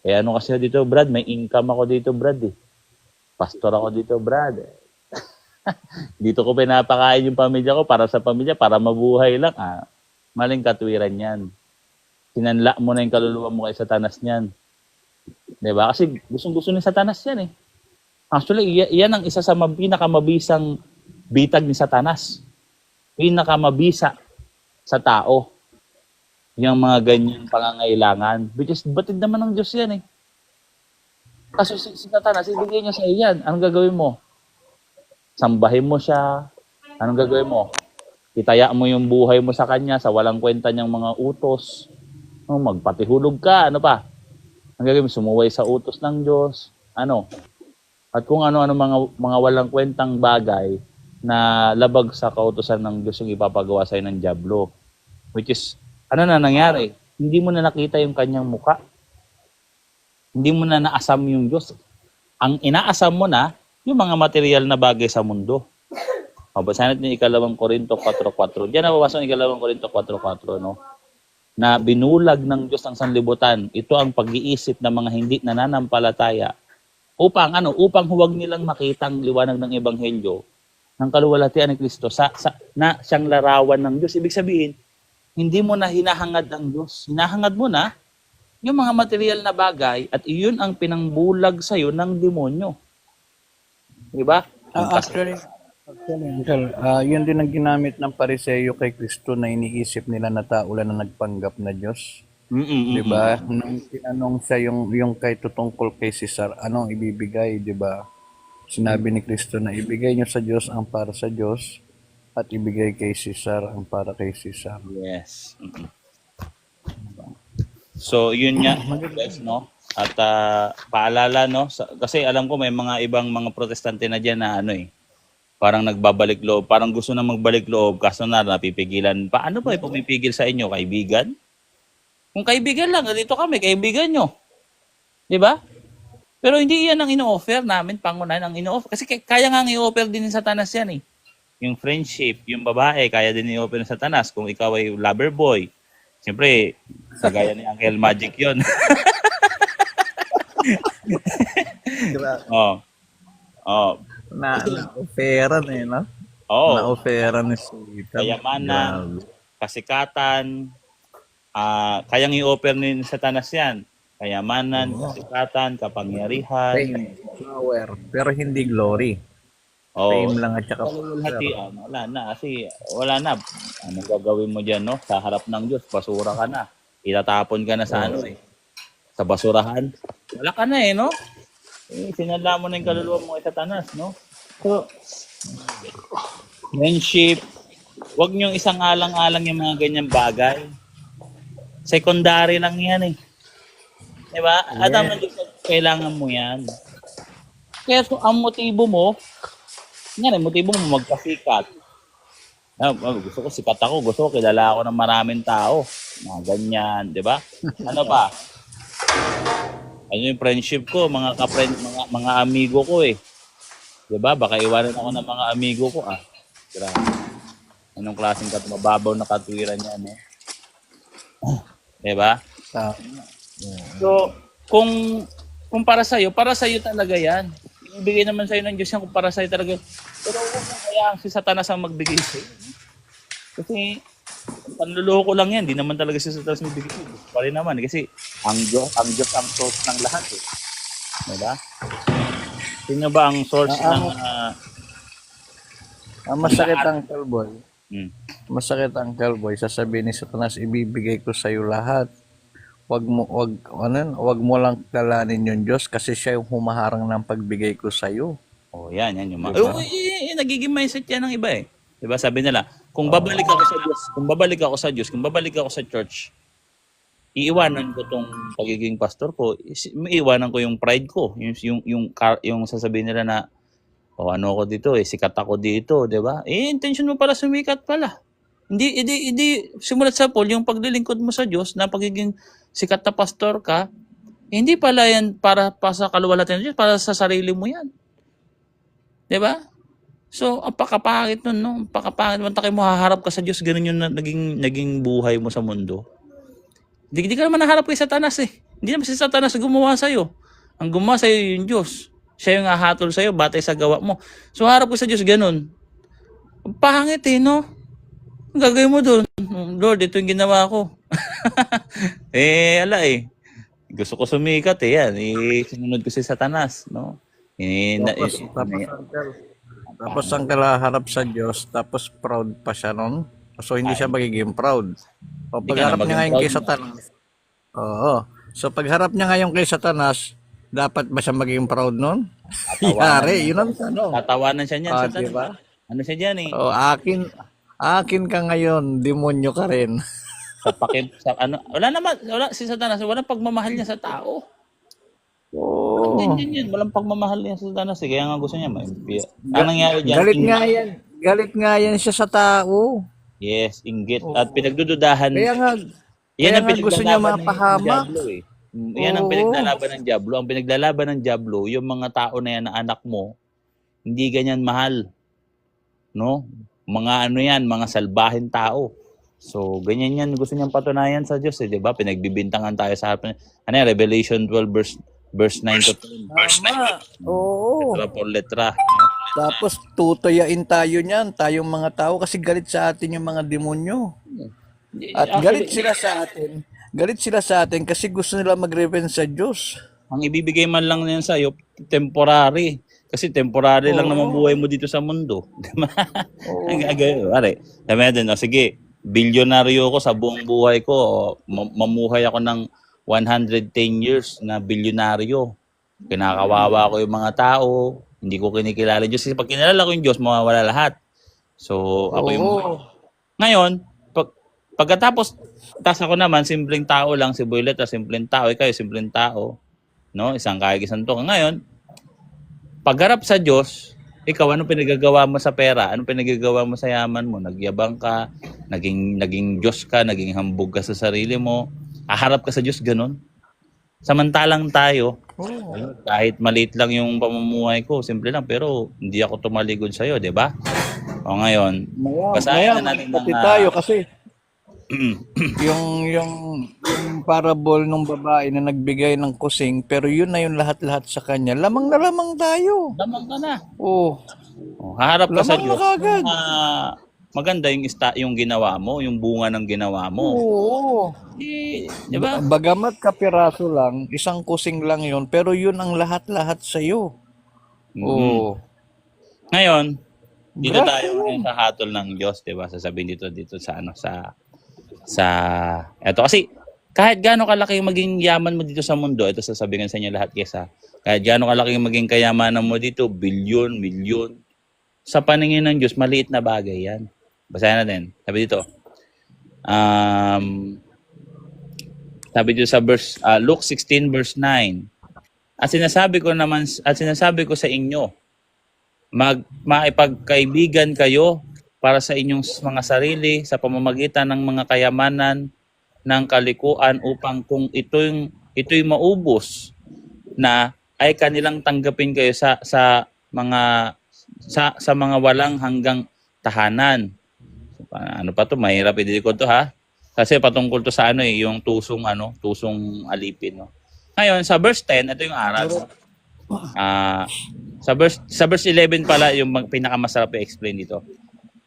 [SPEAKER 4] Eh ano kasi dito, Brad? May income ako dito, Brad eh. Pastor ako dito, Brad. Dito ko pinapakain yung pamilya ko para sa pamilya, para mabuhay lang. Maling katwiran yan. Sinanla mo na yung kaluluwa mo kay Satanas niyan. Diba? Kasi gustong-gusto ni Satanas yan eh. Actually, yan ang isa sa pinakamabisang bitag ni Satanas. Pinakamabisa sa tao. Yung mga ganyang pangangailangan. Which is, batid naman ng Diyos yan eh. Kasi si Satanas, ibigay niya sa iyan. Anong gagawin mo? Sambahin mo siya. Anong gagawin mo? Itaya mo yung buhay mo sa kanya sa walang kwenta niyang mga utos. Magpatihulog ka. Ano pa? Ang gagawin mo, sumuway sa utos ng Diyos. Ano? At kung ano-ano mga walang kwentang bagay na labag sa kautosan ng Diyos yung ipapagawa sa'yo ng dyablo. Which is, ano na nangyari? Hindi mo na nakita yung kanyang muka. Hindi mo na naasam yung Diyos. Ang inaasam mo na, yung mga material na bagay sa mundo. Babasahin natin yung 2 Korinto 4:4. Diyan nababasa yung 2 Korinto 4:4, no? Na binulag ng Diyos ang sanlibutan. Ito ang pag-iisip ng mga hindi nananampalataya. Upang huwag nilang makitang liwanag ng Ebanghelyo ng kaluwalhatian ni Kristo na siyang larawan ng Diyos. Ibig sabihin, hindi mo na hinahangad ang Diyos. Hinahangad mo na yung mga material na bagay at iyon ang pinangbulag sa'yo ng demonyo. Diba?
[SPEAKER 2] Actually, Uncle, yun din ang ginamit ng Pariseyo kay Kristo na iniisip nila na tao lang na nagpanggap na Diyos. Diba? Nung tinanong siya yung kay tutungkol kay Cesar, anong ibibigay, diba? Sinabi ni Kristo na ibigay niyo sa Diyos ang para sa Diyos at ibigay kay Cesar ang para kay Cesar.
[SPEAKER 4] Yes. So, yun nga, guys, no? At paalala, no? Kasi alam ko may mga ibang mga protestante na dyan na parang nagbabalik loob, parang gusto na magbalik loob, kaso napipigilan. Paano ba pumipigil sa inyo, kaibigan? Kung kaibigan lang, dito kami, kaibigan nyo. Di ba? Pero hindi yan ang ino-offer namin, pangunahin ang ino-offer. Kasi kaya nga i-offer din ng Satanas yan eh. Yung friendship, yung babae, kaya din i-offer ng Satanas. Kung ikaw ay lover boy, siyempre, kagaya ni Uncle Magic yun.
[SPEAKER 2] Na-offeran no? Na-offeran ni Sita.
[SPEAKER 4] Kayamanan, kasikatan, kayang i-offer ni Satanas yan. Kayamanan, kasikatan, kapangyarihan.
[SPEAKER 2] Fame, power, pero hindi glory. Fame lang at saka power.
[SPEAKER 4] Wala na. Kasi wala na. Anong gagawin mo dyan, no? Sa harap ng Diyos, basura ka na. Itatapon ka na sa sa basurahan. Wala ka na no? Sinala mo na yung kaluluwa mo kay Satanas, no? So, friendship, huwag niyong isang alang-alang yung mga ganyang bagay. Secondary lang yan eh. Diba? At ang kailangan mo yan. Kaya so, ang motibo mo magpasikat. Gusto ko sikat ako, gusto ko kilala ako ng maraming tao. Mga ganyan, diba? Ano pa? Ano yung friendship ko, mga amigo ko eh. Diba? Baka iwanan ako ng mga amigo ko Grabe. Anong klaseng mababaw na katwiran yan eh. Diba? So, kung para sa'yo talaga yan. Ibigay naman sa'yo ng Diyos yan kung para sa'yo talaga. Pero huwag mo kaya si Satanas ang magbigay sa'yo. Kasi, panluloko lang yan. Di naman talaga si Satanas magbigay sa'yo. Pari naman. Kasi, ang Diyos ang source ng lahat eh. Diba? Sino ba ang source ng...
[SPEAKER 2] masakit ang Boy. Masakit ang Boy. Sasabihin ni Satanas, ibibigay ko sa'yo lahat. Wag mo lang kalanin yung Diyos kasi siya yung humaharang ng pagbigay ko sa iyo.
[SPEAKER 4] Yan yung diba? Nagiging mindset yan ng iba eh. 'Di ba? Sabi nila, kung babalik ako sa Diyos, kung babalik ako sa church, iiwanan ko tong pagiging pastor ko, iiwanan ko yung pride ko, yung sasabihin nila na ano ako dito sikat ako dito, 'di ba? Intention mo pala sumikat pala. Hindi simulat sa Paul yung paglilingkod mo sa Diyos na pagiging sikat na pastor ka, hindi pala yan para sa kaluwalhatian ng Diyos, para sa sarili mo yan. 'Di ba? So, ang pakapangit nun, no? Ang pakapangit naman tayo mo haharap ka sa Diyos, ganun yung naging buhay mo sa mundo. Hindi ka naman naharap kay Satanas eh. Hindi naman si Satanas gumawa sa'yo. Ang gumawa sa'yo yung Diyos. Siya yung hahatol sa'yo, batay sa gawa mo. So harap ko sa Diyos, ganun. Pangit eh, no? Ang gagawin mo doon, Lord, ito yung ginawa ko. Ala eh. Gusto ko sumikat eh, yan. Sinunod ko si Satanas, no?
[SPEAKER 2] Tapos ang harap sa Diyos, tapos proud pa siya nun. So hindi siya magiging proud. O
[SPEAKER 4] Hindi ka na
[SPEAKER 2] pagharap niya ngayon
[SPEAKER 4] maging
[SPEAKER 2] kay
[SPEAKER 4] proud.
[SPEAKER 2] Satanas. Oo. So pagharap niya ngayon kay Satanas, dapat ba siya maging proud nun? Yari, yun ang tanong.
[SPEAKER 4] Tatawanan siya niyan, Satanas.
[SPEAKER 2] Diba?
[SPEAKER 4] Ano siya dyan eh?
[SPEAKER 2] O akin ka ngayon, demonyo ka rin.
[SPEAKER 4] Wala si Satanas, walang pagmamahal niya sa tao.
[SPEAKER 2] Oo.
[SPEAKER 4] Yan. Walang pagmamahal niya sa Satanas. Kaya nga gusto niya maimpia. Ang nangyari dyan,
[SPEAKER 2] Galit nga yan siya sa tao.
[SPEAKER 4] yes, inggit. At pinagdududahan.
[SPEAKER 2] Kaya nga,
[SPEAKER 4] Yan ang
[SPEAKER 2] gusto niya
[SPEAKER 4] pinaglalaban ng
[SPEAKER 2] mapahamak.
[SPEAKER 4] Diablo eh. Yan ang
[SPEAKER 2] Oo.
[SPEAKER 4] pinaglalaban ng Diablo. Ang pinaglalaban ng Diablo, yung mga tao na yan na anak mo, hindi ganyan mahal. No? Mga ano yan, mga salbahin tao. So, ganyan yan. Gusto niyang patunayan sa Diyos eh, di ba? Pinagbibintangan tayo sa harapan. Ano yan? Revelation 12 verse 9 to 10.
[SPEAKER 2] Tama. Oo.
[SPEAKER 4] Letra por letra.
[SPEAKER 2] Tapos tutuyain tayo niyan, tayong mga tao kasi galit sa atin yung mga demonyo. At galit sila sa atin. Galit sila sa atin kasi gusto nila mag-revenge sa Diyos.
[SPEAKER 4] Ang ibibigay man lang niyan sa'yo, temporary. Kasi temporary lang naman buhay mo dito sa mundo. Diba? Ang gagawin. Pare, sabi natin, sige, bilyonaryo ko sa buong buhay ko. Mamuhay ako ng 110 years na bilyonaryo. Kinakawawa ko yung mga tao. Hindi ko kinikilala yung Diyos. Kasi pag kinalala ko yung Diyos, mawawala lahat. So, ako yung... Ngayon, pagkatapos, tas ako naman, simpleng tao lang, si Boylet, simpleng tao, ikaw, simpleng tao. No? Isang isang to. Ngayon, pagharap sa Diyos, ikaw, anong pinagagawa mo sa pera? Anong pinagagawa mo sa yaman mo? Nagyabang ka, naging Diyos ka, naging hambog ka sa sarili mo. Haharap ka sa Diyos, ganun. Samantalang tayo, kahit maliit lang yung pamumuhay ko, simple lang, pero hindi ako tumaligod sa'yo, di ba? O ngayon, basahin na natin
[SPEAKER 2] pati tayo kasi yung parable ng babae na nagbigay ng kusing, pero yun na yung lahat-lahat sa kanya. Lamang na lamang tayo.
[SPEAKER 4] lamang ka na.
[SPEAKER 2] Oh,
[SPEAKER 4] Haharap ka sa
[SPEAKER 2] lamang na
[SPEAKER 4] Diyos.
[SPEAKER 2] kagad.
[SPEAKER 4] Maganda yung ginawa mo, yung bunga ng ginawa mo.
[SPEAKER 2] Oo.
[SPEAKER 4] Di ba?
[SPEAKER 2] Bagamat kapiraso lang, isang kusing lang yun, pero yun ang lahat-lahat sa'yo. Oo.
[SPEAKER 4] Ngayon, dito
[SPEAKER 2] Grabe.
[SPEAKER 4] tayo ngayon sa hatol ng Diyos, 'di ba? Sasabihin dito sa eto kasi kahit gaano kalaki yung maging yaman mo dito sa mundo, ito sasabihin sa inyo lahat kesa kahit gaano kalaki yung maging kayamanan mo dito, bilyon, milyon, sa paningin ng Diyos, maliit na bagay 'yan. Basahin natin. Sabi dito sa verse Luke 16 verse 9. At sinasabi ko sa inyo, maipagkaibigan kayo para sa inyong mga sarili sa pamamagitan ng mga kayamanan ng kalikuan upang kung ito'y maubos na ay kanilang tanggapin kayo sa mga walang hanggang tahanan. Ano pa to? Mahirap i-decode to ha. Kasi patungkol to sa yung tusong alipin, no. Ngayon sa verse 10, ito yung aral. Sa verse 11 pala yung pinakamasarap i-explain dito.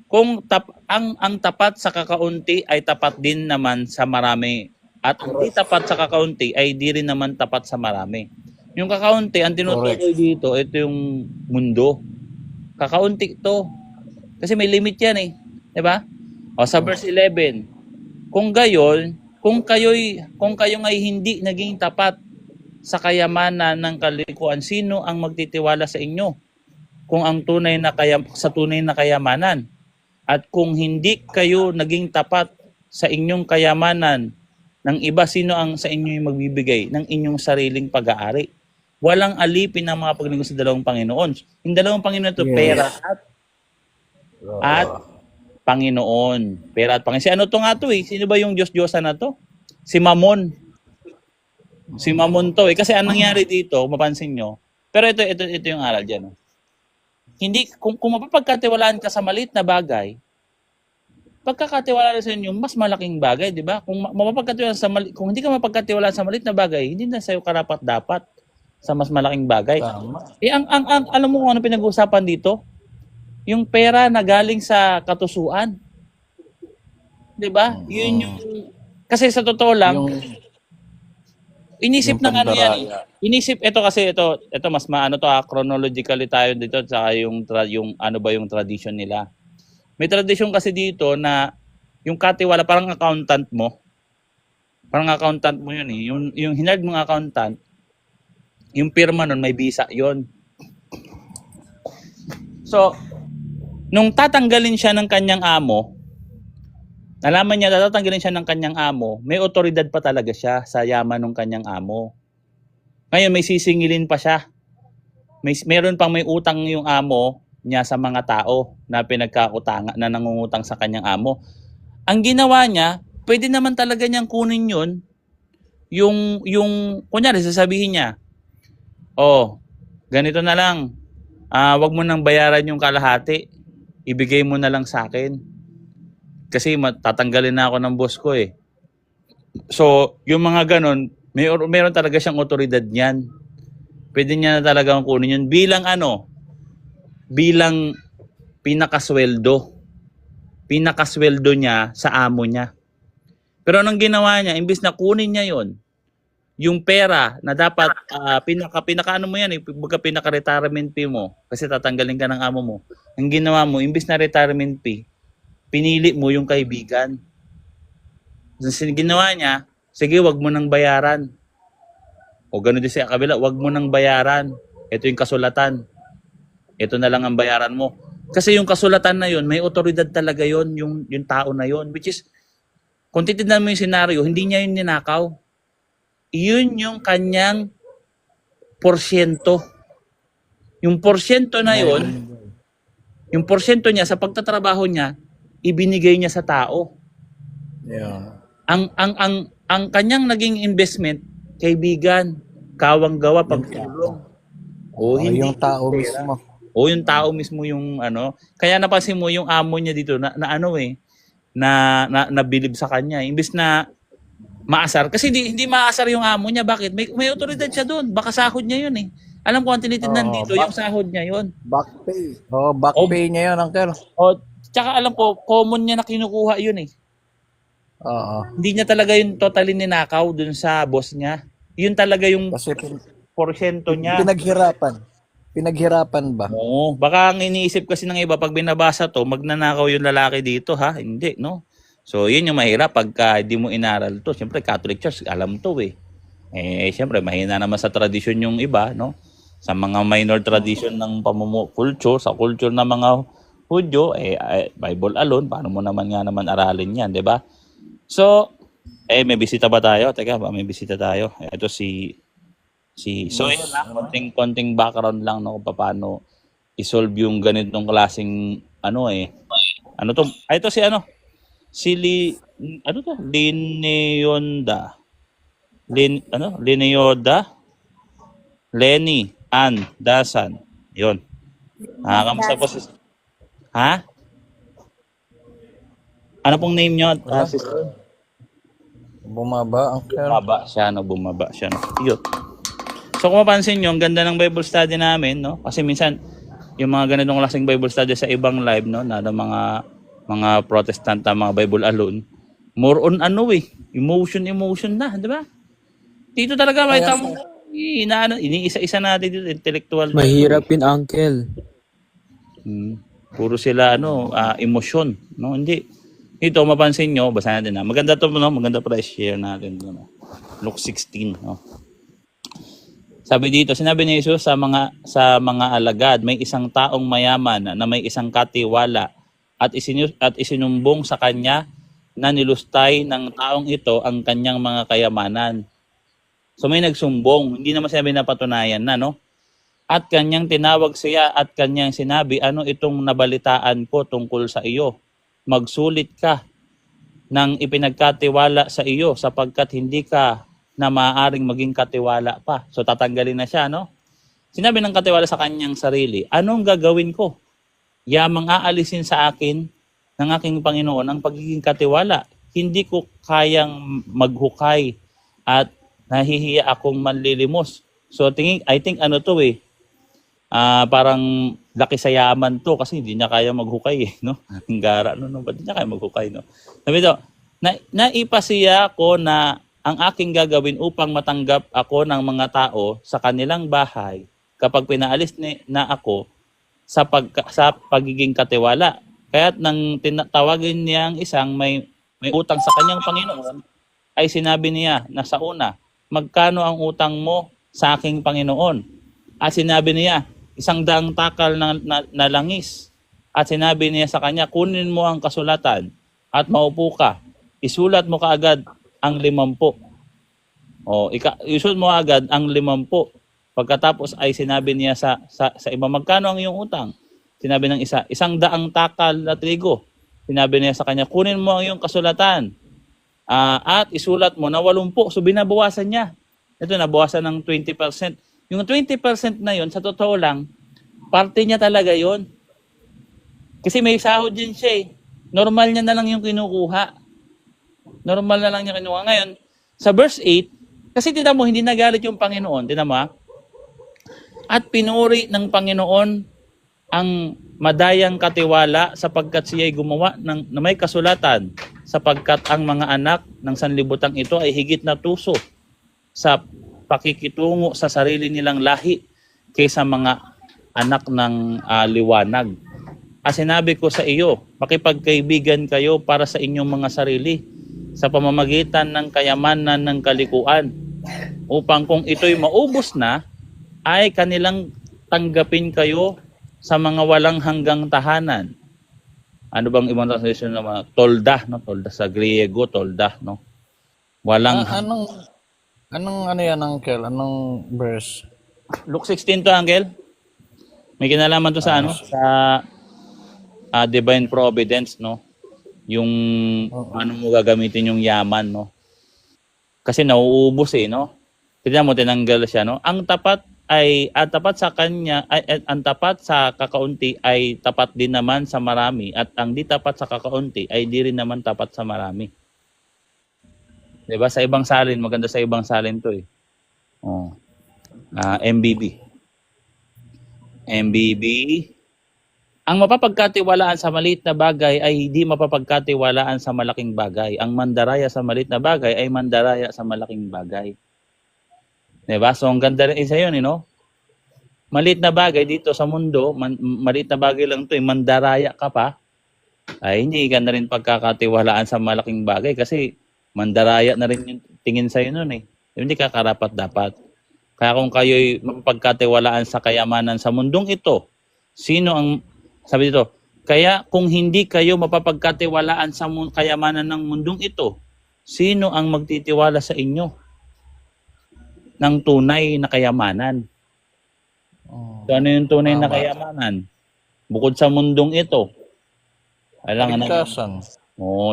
[SPEAKER 4] Kung ang tapat sa kakaunti ay tapat din naman sa marami at ang di tapat sa kakaunti ay di rin naman tapat sa marami. Yung kakaunti, ang tinutukoy dito, ito yung mundo. Kakaunti to. Kasi may limit yan eh. 'Di ba? O sa verse 11, kung kayo ay hindi naging tapat sa kayamanan ng kalikuan, sino ang magtitiwala sa inyo? Kung ang tunay na kayamanan. At kung hindi kayo naging tapat sa inyong kayamanan ng iba, sino ang sa inyo yung magbibigay ng inyong sariling pag-aari? Walang alipin ang mga paglingkod sa dalawang Panginoon. Yung dalawang Panginoon ito, pera at Panginoon. Pera at Panginoon. Si ano to nga to eh? Sino ba yung Diyos-Diyosan na to? Si Mamon. Si Mamon to eh. Kasi anong nangyari dito, mapansin nyo. Pero ito yung aral dyan. Hindi, kung mapapagkatiwalaan ka sa maliit na bagay, pagkakatiwalaan sa inyo, mas malaking bagay, di ba? Kung hindi ka mapagkatiwalaan sa maliit na bagay, hindi na sa'yo karapat-dapat. sa mas malaking bagay.
[SPEAKER 2] Tama.
[SPEAKER 4] Alam mo kung ano pinag-uusapan dito? Yung pera na galing sa katusuan. 'Di ba? Yun yung kasi sa totoo lang,
[SPEAKER 2] Yung,
[SPEAKER 4] inisip
[SPEAKER 2] yung
[SPEAKER 4] ng ano yan.
[SPEAKER 2] pandaraya.
[SPEAKER 4] Inisip ito mas maano to chronologically tayo dito saka yung ano ba yung tradition nila. May tradition kasi dito na yung katiwala parang accountant mo. Parang accountant mo yun eh. Yung hinard mong accountant, yung pirma nun may visa yun. So, nung tatanggalin siya ng kanyang amo, nalaman niya na tatanggalin siya ng kanyang amo, may otoridad pa talaga siya sa yaman ng kanyang amo. Ngayon may sisingilin pa siya. Meron pang may utang yung amo niya sa mga tao na pinagkakutanga na nangungutang sa kanyang amo. Ang ginawa niya, pwede naman talaga niyang kunin yun. Yung kunyari sasabihin niya, oh, ganito na lang. Wag mo nang bayaran yung kalahati. Ibigay mo na lang sa akin. Kasi tatanggalin na ako ng boss ko eh. So, yung mga ganon, meron talaga siyang otoridad niyan. Pwede niya na talagang kunin yun bilang bilang pinakasweldo. Pinakasweldo niya sa amo niya. Pero anong ginawa niya, imbis na kunin niya yon, yung pera na dapat pinaka ano mo yan, pinaka-retirement fee mo, kasi tatanggalin ka ng amo mo. Ang ginawa mo, imbis na retirement fee, pinili mo yung kaibigan. So, ginawa niya, sige, wag mo nang bayaran. O gano'n din sa kabila, wag mo nang bayaran. Ito yung kasulatan. Ito na lang ang bayaran mo. Kasi yung kasulatan na yun, may otoridad talaga yun, yung tao na yun. Which is, kung titignan mo yung senaryo, hindi niya yun ninakaw. Yun yung kanyang porsyento. Yung porsyento na yun, yung porsyento niya sa pagtatrabaho niya, ibinigay niya sa tao.
[SPEAKER 2] Yeah.
[SPEAKER 4] Ang kanyang naging investment, kaibigan, kawang-gawa, pagtulong. Hindi
[SPEAKER 2] yung tao mismo.
[SPEAKER 4] yung tao mismo yung ano. Kaya napansin mo yung amo niya dito na nabilib sa kanya. Imbis na maasar. Kasi hindi maasar yung amo niya. Bakit? May otoridad siya doon. Baka sahod niya yun eh. Alam ko ang tinitignan dito, yung sahod niya yun.
[SPEAKER 3] Back pay.
[SPEAKER 2] Back pay niya yun, uncle.
[SPEAKER 4] Tsaka alam ko, common niya na kinukuha yun eh.
[SPEAKER 2] Oo.
[SPEAKER 4] Hindi niya talaga yung totally ninakaw dun sa boss niya. Yun talaga yung
[SPEAKER 2] Kasi
[SPEAKER 4] porsyento niya.
[SPEAKER 2] Pinaghirapan ba?
[SPEAKER 4] Oo. Baka ang iniisip kasi ng iba, pag binabasa to, magnanakaw yung lalaki dito ha. Hindi, no? So, yun yung mahirap pagka hindi mo inaral to. Siyempre, Catholic Church, alam to eh. Siyempre, mahina naman sa tradisyon yung iba, no? Sa mga minor tradition ng culture, sa culture ng mga Hudyo, Bible alone, paano mo naman aralin yan, di ba? So, may bisita ba tayo? Teka, may bisita tayo. Ito so yun na, konting background lang no kung paano i-solve yung ganitong klaseng ano to? Ito si Lineoda Lenny Ann Dasan. Yun. Kamusta po si ha? Ano pong name nyo? Sister?
[SPEAKER 2] Bumaba, uncle.
[SPEAKER 4] Bumaba siya. Yun. So kung mapansin nyo, ang ganda ng Bible study namin, no? Kasi minsan, yung mga ganitong klaseng Bible study sa ibang live, no? Na mga Protestant, mga Bible alone, more on emotion na, di ba? Dito talaga, may tamo, iniisa-isa natin dito, intellectual.
[SPEAKER 7] Mahirap yun, uncle.
[SPEAKER 4] Puro sila, emosyon, no? Hindi. Dito, mapansin nyo, basahin natin na. Maganda to, no? Maganda para i-share natin, no? Luke 16, no? Sabi dito, sinabi ni Jesus sa mga alagad, may isang taong mayaman na may isang katiwala at isinumbong sa kanya na nilustay ng taong ito ang kanyang mga kayamanan. So may nagsumbong, hindi naman sinabi na patunayan na, no? At kanyang tinawag siya at kanyang sinabi, ano itong nabalitaan ko tungkol sa iyo? Magsulit ka ng ipinagkatiwala sa iyo sapagkat hindi ka na maaaring maging katiwala pa. So tatanggalin na siya, no? Sinabi ng katiwala sa kanyang sarili, anong gagawin ko? Yamang aalisin sa akin ng aking Panginoon ang pagiging katiwala. Hindi ko kayang maghukay at nahihiya akong manlilimos. So I think ano to eh, parang laki sa yaman to kasi hindi niya kaya maghukay eh, no? Ang gara, no? Ba't hindi niya kaya maghukay, no? Sabi to, naipasiya ko na ang aking gagawin upang matanggap ako ng mga tao sa kanilang bahay kapag pinaalis na ako sa pagiging katiwala. Kaya't nang tinatawagin niya ang isang may utang sa kanyang Panginoon, ay sinabi niya na sa una, magkano ang utang mo sa aking Panginoon? At sinabi niya, 100 takal na langis. At sinabi niya sa kanya, kunin mo ang kasulatan at maupo ka. Isulat mo kaagad ang 50. Isulat mo agad ang 50. Pagkatapos ay sinabi niya sa iba, magkano ang iyong utang? Sinabi ng isa, 100 takal na trigo. Sinabi niya sa kanya, kunin mo ang iyong kasulatan at isulat mo na 80. So binabawasan niya. Ito, nabawasan ng 20%. Yung 20% na yun, sa totoo lang, parte niya talaga yon. Kasi may sahod din siya eh. Normal niya na lang yung kinukuha. Normal na lang niya kinukuha. Ngayon, sa verse 8, kasi tinan mo, hindi nagalit yung Panginoon. Tinan mo ha? At pinuri ng Panginoon ang madayang katiwala sapagkat siya'y gumawa na may kasulatan sapagkat ang mga anak ng sanlibutan ito ay higit na tuso sa pakikitungo sa sarili nilang lahi kaysa mga anak ng liwanag. Sinabi ko sa iyo, makipagkaibigan kayo para sa inyong mga sarili sa pamamagitan ng kayamanan ng kalikuan upang kung ito'y maubos na, ay kanilang tanggapin kayo sa mga walang hanggang tahanan. Ano bang ibang translation na mga tolda, no? Tolda sa Griego, tolda, no? Walang
[SPEAKER 2] Anong ano yan, Uncle? Anong verse?
[SPEAKER 4] Luke 16 to, Uncle. May kinalaman to sa ano? Sa divine providence, no? Yung ano mo gagamitin yung yaman, no? Kasi nauubos eh, no? Tignan mo, tinanggal siya, no? Ang tapat sa kanya, ang tapat sa kakaunti ay tapat din naman sa marami, at ang di tapat sa kakaunti ay di rin naman tapat sa marami. Diba? Sa ibang salin, maganda sa ibang salin to eh. MBB. Ang mapapagkatiwalaan sa maliit na bagay ay hindi mapapagkatiwalaan sa malaking bagay. Ang mandaraya sa maliit na bagay ay mandaraya sa malaking bagay. Diba? So, ang ganda rin isa yun, no? Maliit na bagay dito sa mundo, maliit na bagay lang to eh, mandaraya ka pa, ay hindi ka na rin pagkakatiwalaan sa malaking bagay kasi mandaraya na rin yung tingin sa'yo nun eh. Hindi ka karapat dapat. Kaya kung kayo'y mapagkatiwalaan sa kayamanan sa mundong ito, sabi dito, kaya kung hindi kayo mapapagkatiwalaan sa kayamanan ng mundong ito, sino ang magtitiwala sa inyo ng tunay na kayamanan? So ano yung tunay na kayamanan? Bukod sa mundong ito,
[SPEAKER 2] Kaligtasan.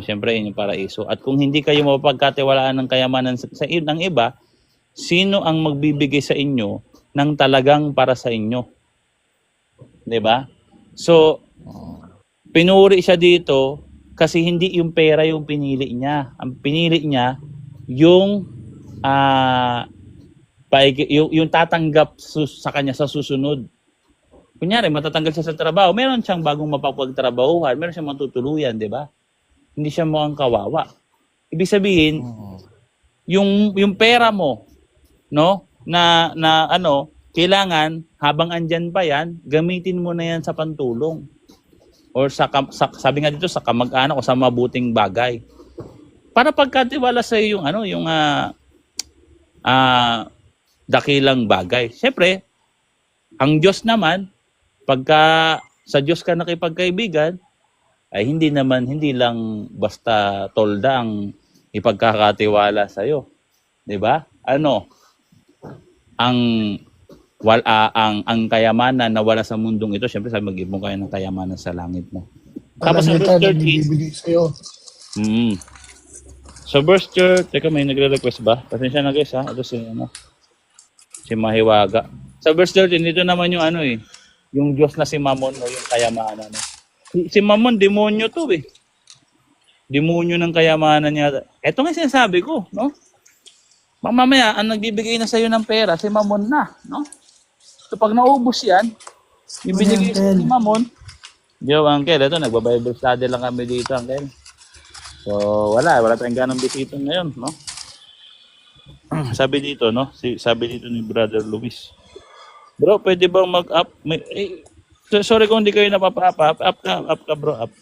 [SPEAKER 4] Siyempre yun yung paraiso. At kung hindi kayo mapagkatiwalaan ng kayamanan ng iba, sino ang magbibigay sa inyo ng talagang para sa inyo? 'Di ba? So, pinuri siya dito kasi hindi yung pera yung pinili niya. Ang pinili niya yung yung tatanggap sa kanya sa susunod. Kunyari, matatanggal siya sa trabaho, meron siyang bagong mapapagtrabahuhan, meron siyang matutuluyan, 'di ba? Hindi siya mukhang kawawa. Ibig sabihin, yung pera mo, no, na kailangan habang andyan pa yan, gamitin mo na yan sa pantulong. Or sabi nga dito, sa kamag-anak o sa mabuting bagay. Para pagkatiwala sa iyo yung dakilang bagay. Siyempre, ang Diyos naman, pagka sa Diyos ka nakipagkaibigan, ay hindi lang basta tolda ang ipagkakatiwala sa iyo. 'Di ba? Ang kayamanan na wala sa mundong ito, syempre sabi mag-ipon kayo ng kayamanan sa langit mo. Tapos sa verse 13, sa verse 13, teka, may nagre-request ba? Pasensya na guys ha, ito si Mahiwaga. Sa verse 13, dito naman yung yung Diyos na si Mammon o yung kayamanan. Si Mammon, demonyo to eh. Demonyo ng kayamanan niya. Ito nga sinasabi ko, no? Mamaya, ang nagbibigay na sa'yo ng pera, si Mamon na, no? So pag naubos yan, ibinigay sa ni Mamon. Yo, Uncle, ito, nagba-Bible study lang kami dito, Uncle. So, wala tayong ganong bisita ngayon, no? Sabi dito, no? Sabi dito ni Brother Luis. Bro, pwede bang mag-up? Sorry kung hindi kayo napapa-up. Up ka, bro, up.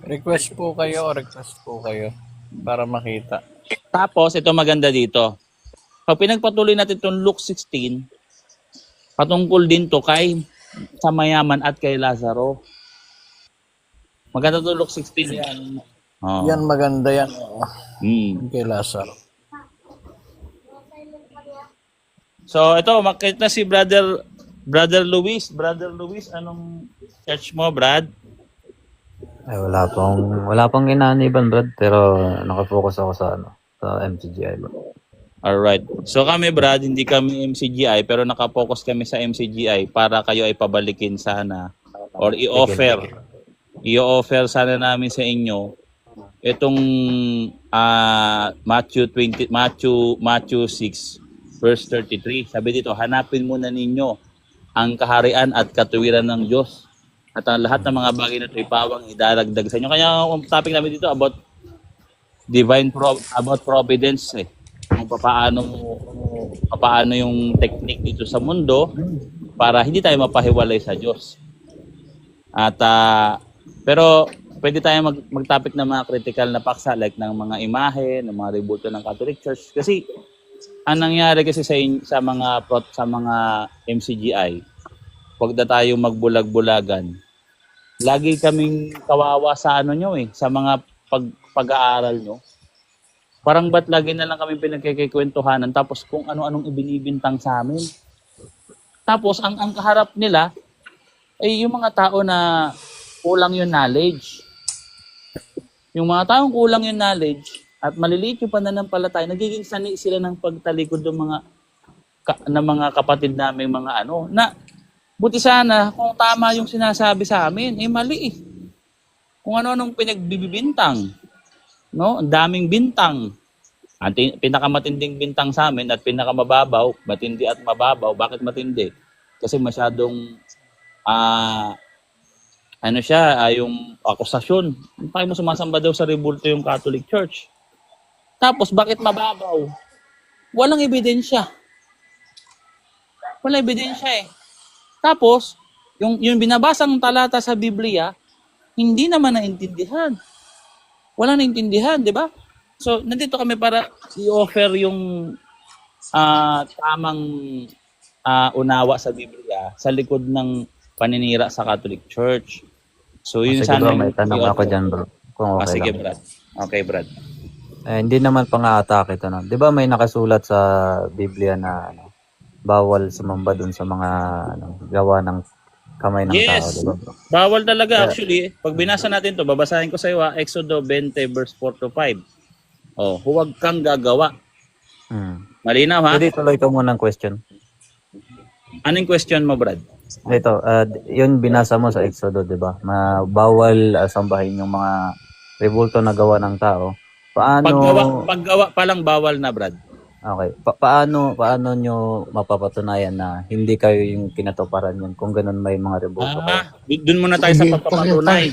[SPEAKER 2] Request po kayo para makita.
[SPEAKER 4] Tapos, ito maganda dito. Pag pinagpatuloy natin itong Luke 16, patungkol din to kay sa mayaman at kay Lazaro. Maganda to Luke 16 yan. Oh.
[SPEAKER 2] Yan maganda yan.
[SPEAKER 4] Mm.
[SPEAKER 2] Kay Lazaro.
[SPEAKER 4] So, ito, makita si Brother Luis. Brother Luis, anong church mo, Brad?
[SPEAKER 7] Ay, wala pang inaniban, Brad, pero nakafocus ako sa MCGI, bro.
[SPEAKER 4] Alright. So kami, Brad, hindi kami MCGI, pero nakapokus kami sa MCGI para kayo ay pabalikin sana or i-offer sana namin sa inyo itong Matthew 6 verse 33. Sabi dito, hanapin muna ninyo ang kaharian at katuwiran ng Diyos. At ang lahat ng mga bagay na ito ipawang idadagdag sa inyo. Kaya ang topic namin dito about about providence kung paano yung technique dito sa mundo para hindi tayo mapahiwalay sa Diyos. At pero pwede tayo mag-topic ng mga critical na paksa like ng mga imahe, ng mga rebulto ng Catholic Church kasi ang nangyari kasi sa mga MCGI, wag na tayo magbulag-bulagan. Lagi kaming kawawa sa nyo sa mga pag-aaral nyo. Parang ba't lagi na lang kami pinagkikwentuhanan tapos kung ano-anong ibinibintang sa amin. Tapos ang kaharap nila ay yung mga tao na kulang yung knowledge. Yung mga taong kulang yung knowledge at maliliit yung pananampalataya, nagiging sani sila ng pagtalikod ng mga kapatid namin mga na buti sana kung tama yung sinasabi sa amin, mali Kung ano-anong pinagbibintang. No? Ang daming bintang. Ang pinakamatinding bintang sa amin at pinakamababaw, matindi at mababaw. Bakit matindi? Kasi masyadong yung akusasyon. Bakit mo sumasamba daw sa rebulto yung Catholic Church? Tapos bakit mababaw? Walang ebidensya. Walang ebidensya Tapos, yung binabasang talata sa Biblia, hindi naman naintindihan. Walang naintindihan, di ba? So, nandito kami para i-offer yung tamang unawa sa Biblia sa likod ng paninira sa Catholic Church. So, yun
[SPEAKER 7] Sige,
[SPEAKER 4] sana
[SPEAKER 7] bro, may tanong ako dyan, bro. Kung okay
[SPEAKER 4] sige,
[SPEAKER 7] lang.
[SPEAKER 4] Brad. Okay, Brad.
[SPEAKER 7] Hindi naman pang-aatake ito, no? Di ba may nakasulat sa Biblia na bawal sumamba dun sa mga gawa ng kamay ng tao,
[SPEAKER 4] Yes.
[SPEAKER 7] di ba, bro?
[SPEAKER 4] Bawal talaga actually. Pag binasa natin to, babasahin ko sa iyo Exodo 20 verse 4 to 5. Oh, huwag kang gagawa. Malinaw ha?
[SPEAKER 7] Pwede tuloy ko muna ng question.
[SPEAKER 4] Anong question mo, Brad?
[SPEAKER 7] Ito, yun binasa mo sa Exodo, di ba? Bawal sambahin yung mga rebulto na gawa ng tao.
[SPEAKER 4] Paggawa pa lang bawal na, Brad.
[SPEAKER 7] Okay. Paano nyo mapapatunayan na hindi kayo yung kinatuparan yun kung ganun may mga rebulto kayo?
[SPEAKER 4] Doon muna tayo sa pagpapatunay.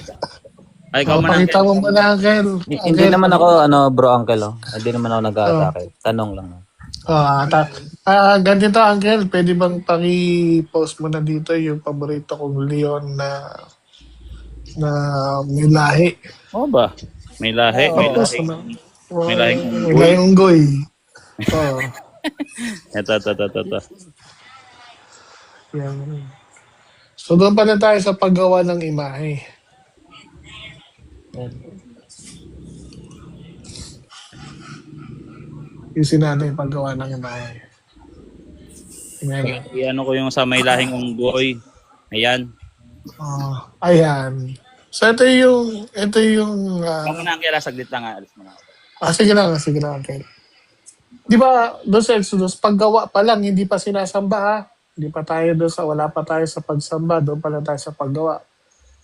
[SPEAKER 4] Ay, ikaw man,
[SPEAKER 6] Pakita mo ba na, Uncle?
[SPEAKER 7] Hindi naman ako, bro, uncle, Hindi naman ako nag-aatake. Tanong lang.
[SPEAKER 6] Ganito, Uncle, pwede bang paki-post mo na dito yung paborito kong Leon na may lahi?
[SPEAKER 4] Oo ba? May lahi. May lahing
[SPEAKER 6] May lahing unggoy.
[SPEAKER 4] Ito.
[SPEAKER 6] Yan. So doon pa na tayo sa paggawa ng imahe. Yung sinanay paggawa ng imahe. Ayan.
[SPEAKER 4] Iano ko yung sa may lahing unggoy. Ayan.
[SPEAKER 6] Ayan. So ito yung
[SPEAKER 4] Kung muna ang kailangan, saglit lang alis mo na.
[SPEAKER 6] sige lang, Uncle. Di ba, doon sa Exodus, paggawa pa lang, hindi pa sinasamba ha. Hindi pa tayo doon wala pa tayo sa pagsamba, doon pa lang tayo sa paggawa.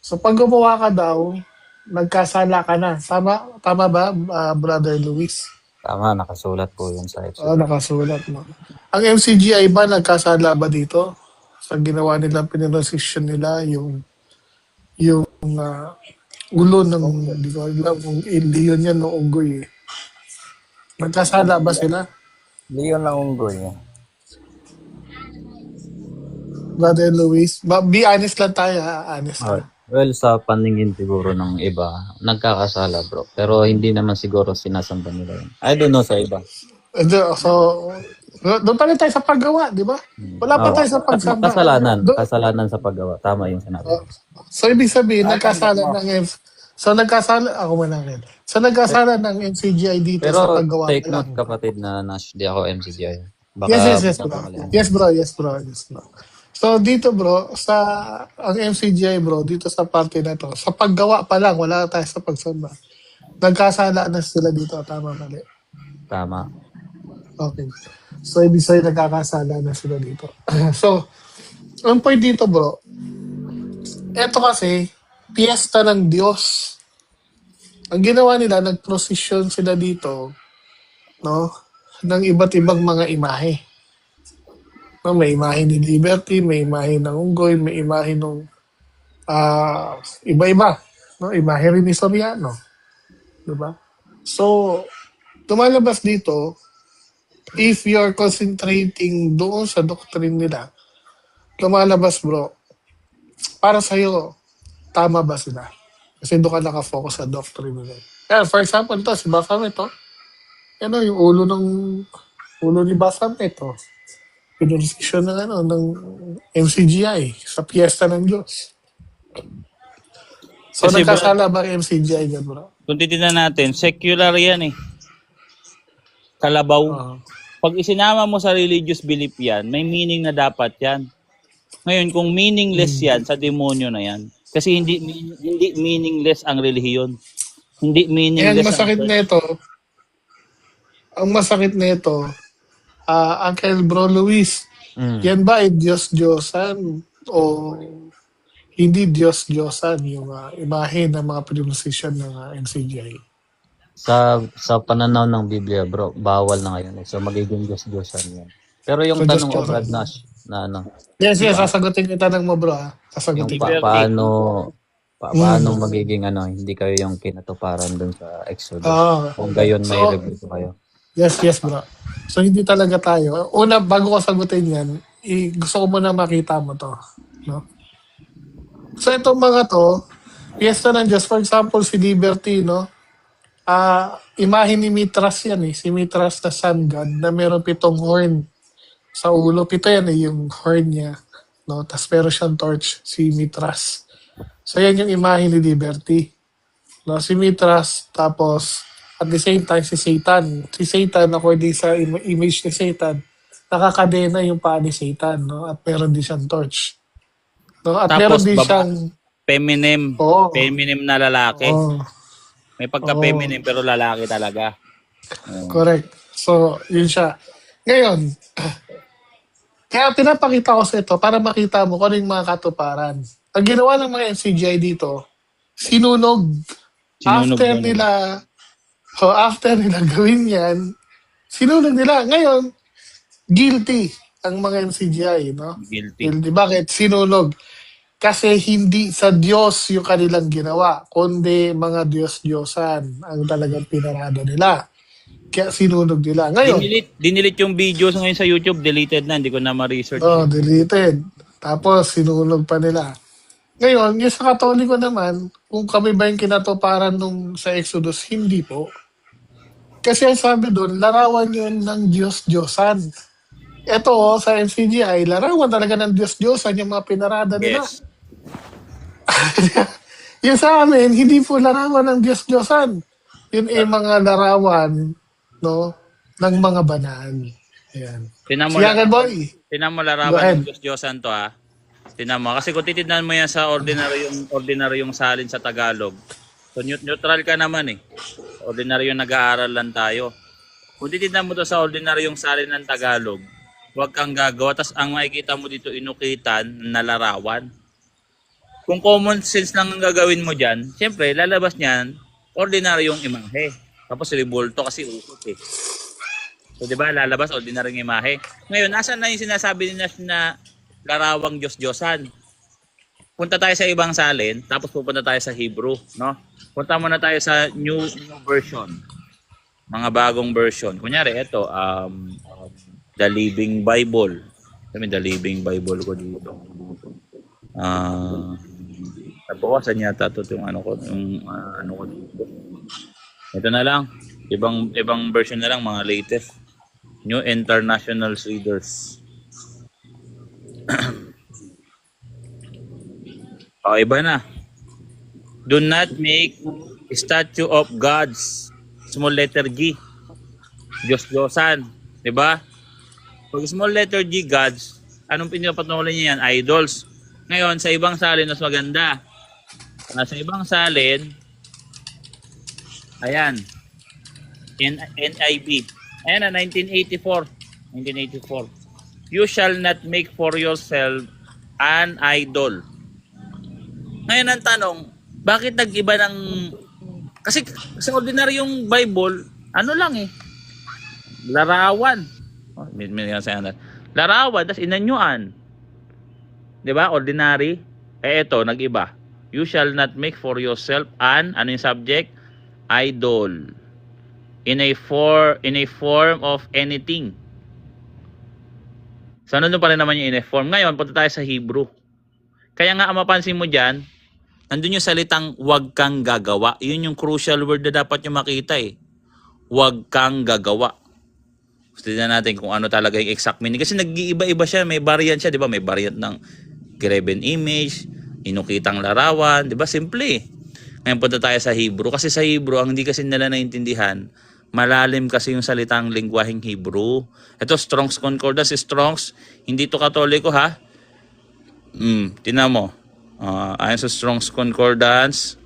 [SPEAKER 6] So pag gumawa ka daw, nagkasala ka na. Tama ba, Brother Luis?
[SPEAKER 7] Tama, nakasulat po yun sa
[SPEAKER 6] Oh,
[SPEAKER 7] Exodus.
[SPEAKER 6] nakasulat mo. Ang MCGI ba nagkasala ba dito? Sa ginawa nilang pinrosesyon nila, yung ulo ng, di ko alam kung leon yan o unggoy eh. Nagkasala ba sila?
[SPEAKER 2] Leon na unggoy.
[SPEAKER 6] Brother Luis? Be honest lang tayo ha, honest
[SPEAKER 7] Ah,
[SPEAKER 6] lang.
[SPEAKER 7] well, sa paningin siguro ng iba, nagkakasala bro. Pero hindi naman siguro sinasamba nila yun. I don't know sa iba.
[SPEAKER 6] So, doon pa rin tayo sa paggawa, di ba? Wala pa
[SPEAKER 7] Oh,
[SPEAKER 6] tayo sa pagsamba.
[SPEAKER 7] kasalanan sa paggawa. Tama yung sinabi.
[SPEAKER 6] So, ibig sabihin, nagkasala ng So, nagkasala, ako man lang. So, nagkasala ng MCGI dito sa
[SPEAKER 7] Pero
[SPEAKER 6] paggawa
[SPEAKER 7] take
[SPEAKER 6] pa
[SPEAKER 7] note
[SPEAKER 6] lang.
[SPEAKER 7] kapatid na Nash, di ako MCGI. Baka
[SPEAKER 6] Yes, bro.
[SPEAKER 7] magkakamali.
[SPEAKER 6] Yes, bro. So, dito, bro, ang MCGI, bro, dito sa parte na to, sa paggawa pa lang, wala tayo sa pagsamba. Nagkasala na sila dito, tama, mali.
[SPEAKER 7] Tama.
[SPEAKER 6] Okay. So, ibig sabihin, nagkakasala na sila dito. So, ang point dito, bro, eto kasi, piyesta ng Diyos. Ang ginawa nila, nag-procession sila dito, no, ng iba't ibang mga imahe. No, may imahe ni Liberty, may imahe ng unggoy, may imahe ng iba-iba. No, imahe rin ni Soriano. Diba? So, tumalabas dito, if you're concentrating doon sa doctrine nila, lumalabas bro, para sa'yo, tama ba sila? Kasi doon ka nakafocus sa doctrine nila. Yeah, for example, ito, si Baphomet, ito. Ano, yung ulo ni Baphomet, ito. Pinurosesyon ng MCGI sa piyesta ng Diyos. So,
[SPEAKER 4] Kasi
[SPEAKER 6] nagkasala ba ang MCGI dyan, bro?
[SPEAKER 4] Kung titignan natin, secular yan eh. Kalabaw.
[SPEAKER 6] Oo.
[SPEAKER 4] Pag isinama mo sa religious belief yan, may meaning na dapat yan. Ngayon, kung meaningless yan, sa demonyo na yan. Kasi hindi meaningless ang relihiyon. Hindi
[SPEAKER 6] Ang
[SPEAKER 4] meaningless
[SPEAKER 6] masakit nito, Uncle Bro Luis, yan ba ay Diyos-Diyosan o hindi Diyos-Diyosan yung imahe ng mga pinrosesyon ng MCGI?
[SPEAKER 7] Sa pananaw ng Biblia, bro, bawal na ngayon. So, magiging Diyos-Diyosan yan. Pero yung
[SPEAKER 6] So,
[SPEAKER 7] tanong ko,
[SPEAKER 6] Diyos-Diyosan.
[SPEAKER 7] Brad Nash, na ano,
[SPEAKER 6] Yes, sasagutin yung tanong mo, bro.
[SPEAKER 7] yung
[SPEAKER 6] Sasagutin ko.
[SPEAKER 7] paano magiging hindi kayo yung kinatuparan dun sa Exodus.
[SPEAKER 6] Oo.
[SPEAKER 7] Kung gayon may
[SPEAKER 6] So,
[SPEAKER 7] review kayo.
[SPEAKER 6] Yes, bro. So, hindi talaga tayo. Una, bago ko sagutin yan, gusto ko muna makita mo to. No? So, itong mga to, piyesta ng Diyos. For example, si Liberty, no? Imahe ni Mitras yan eh. Si Mitras na sun god na meron 7 horn sa ulo. 7 yan eh, yung horn niya. No? Tapos meron siyang torch, si Mitras. So, yan yung imahe ni Liberty. No? Si Mitras, tapos at the same time, si Satan. Si Satan, according sa image ni Satan, nakakadena yung paa ni Satan, no? At meron din siyang torch. No? At
[SPEAKER 4] Tapos,
[SPEAKER 6] meron din siyang...
[SPEAKER 4] Feminine.
[SPEAKER 6] Oo.
[SPEAKER 4] Feminine na lalaki.
[SPEAKER 6] Oh,
[SPEAKER 4] May pagka-feminine pero lalaki talaga.
[SPEAKER 6] correct. So, yun siya. Ngayon, kaya pinapakita ko sa ito para makita mo kung ano yung mga katuparan. Ang ginawa ng mga MCGI dito, sinunog. After nila gawin yan, sinunog nila. Ngayon, guilty ang mga MCGI, no?
[SPEAKER 4] Guilty.
[SPEAKER 6] Bakit? Sinunog. Kasi hindi sa Diyos yung kanilang ginawa, kundi mga Diyos-Diyosan ang talagang pinarada nila. Kaya sinunog nila. Ngayon,
[SPEAKER 4] Dinilit yung videos ngayon sa YouTube. Deleted na. Hindi ko na ma-research.
[SPEAKER 6] deleted. Tapos, sinunog pa nila. Ngayon, yung sa Katoliko naman, kung kami ba yung kinatuparan nung sa Exodus, hindi po. Kasi ang sabi doon, larawan yun ng Diyos-Diyosan. Ito, sa MCGI, larawan talaga ng Diyos-Diyosan yung mga pinarada nila.
[SPEAKER 4] Yes.
[SPEAKER 6] Yung sa amin, hindi po larawan ng Diyos-Diyosan. Yun ay mga larawan, no, ng mga banal. Ayan.
[SPEAKER 4] Tinan mo,
[SPEAKER 6] Siya boy.
[SPEAKER 4] tinan mo
[SPEAKER 6] Go
[SPEAKER 4] larawan
[SPEAKER 6] ahead.
[SPEAKER 4] ng Diyos-Diyosan to ha. Tinan mo. Kasi kung titignan mo yan sa ordinaryong salin sa Tagalog, so neutral ka naman eh. Ordinaryong nag-aaral lang tayo. Kung titignan mo to sa ordinaryong salin ng Tagalog, huwag kang gagawa. Tapos ang makikita mo dito inukitan na larawan. Kung common sense lang ang gagawin mo dyan, siyempre lalabas niyan, ordinaryong imahe. Tapos ribulto kasi ukot eh. So, di ba, lalabas ordinaryong imahe. Ngayon, nasan na yung sinasabi nila na larawang Diyos-Diyosan? Punta tayo sa ibang salin, tapos pupunta tayo sa Hebrew, no? Punta muna tayo sa new version. Mga bagong version. Kunyari, ito, The Living Bible. Kami, The Living Bible ko dito. Nabawasan yata ito yung ano ko dito. Ito na lang. Ibang version na lang, mga latest. New International Readers. Iba na. Do not make a statue of gods. Small letter G. Diyos-Diyosan. Diba? Pag small letter G, gods, anong pinapatuloy niya yan? Idols. Ngayon, sa ibang salin, mas maganda. Sa ibang salin, ayan, NIV. Ayan na, 1984. You shall not make for yourself an idol. Ngayon ang tanong, bakit nag-iba ng... Kasi sa ordinaryong Bible, ano lang eh, larawan. Larawan, tas inanyuan. Diba? Ordinary. Ito, nag-iba. You shall not make for yourself an, ano yung subject? Idol. In a form of anything. So, ano pa rin naman yung in a form? Ngayon, punta tayo sa Hebrew. Kaya nga, mapansin mo dyan, nandun yung salitang wag kang gagawa. Yun yung crucial word na dapat nyo makita eh. Wag kang gagawa. Gusto natin kung ano talaga yung exact meaning. Kasi nag-iiba-iba siya. May variant siya, di ba? May variant ng graven image, inukitang larawan, di ba? Simple eh. Ngayon punta tayo sa Hebrew. Kasi sa Hebrew, ang hindi kasi nila naintindihan, malalim kasi yung salitang lingwaheng Hebrew. Ito, Strong's Concordance. Strong's, hindi to Katoliko ha. Tingnan mo. Ayon sa Strong's Concordance,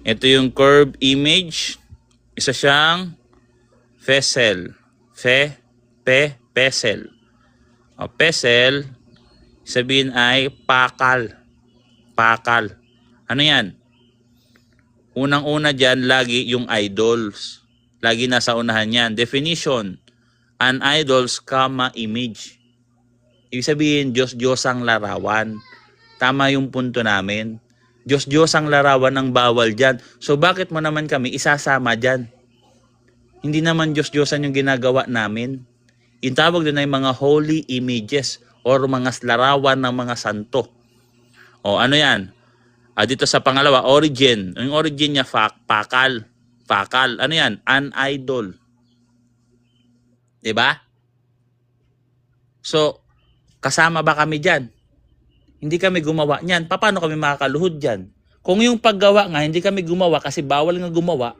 [SPEAKER 4] ito yung curved image. Isa siyang pesel. Pesel. Pesel, sabihin ay pakal. Pakal. Ano yan? Unang-una dyan, lagi yung idols. Lagi nasa unahan yan. Definition, an idols, image. Ibig sabihin, Diyos-Diyosang larawan. Tama yung punto namin. Diyos-Diyosang larawan ang bawal dyan. So bakit mo naman kami isasama dyan? Hindi naman Diyos-Diyosan yung ginagawa namin. Yung tawag doon ay mga holy images or mga larawan ng mga santo. O ano yan? Dito sa pangalawa, origin. Yung origin niya, pakal. Pakal. Ano yan? An idol. Diba? So, kasama ba kami dyan? Hindi kami gumawa niyan. Paano kami makakaluhod dyan? Kung yung paggawa nga, hindi kami gumawa kasi bawal nga gumawa,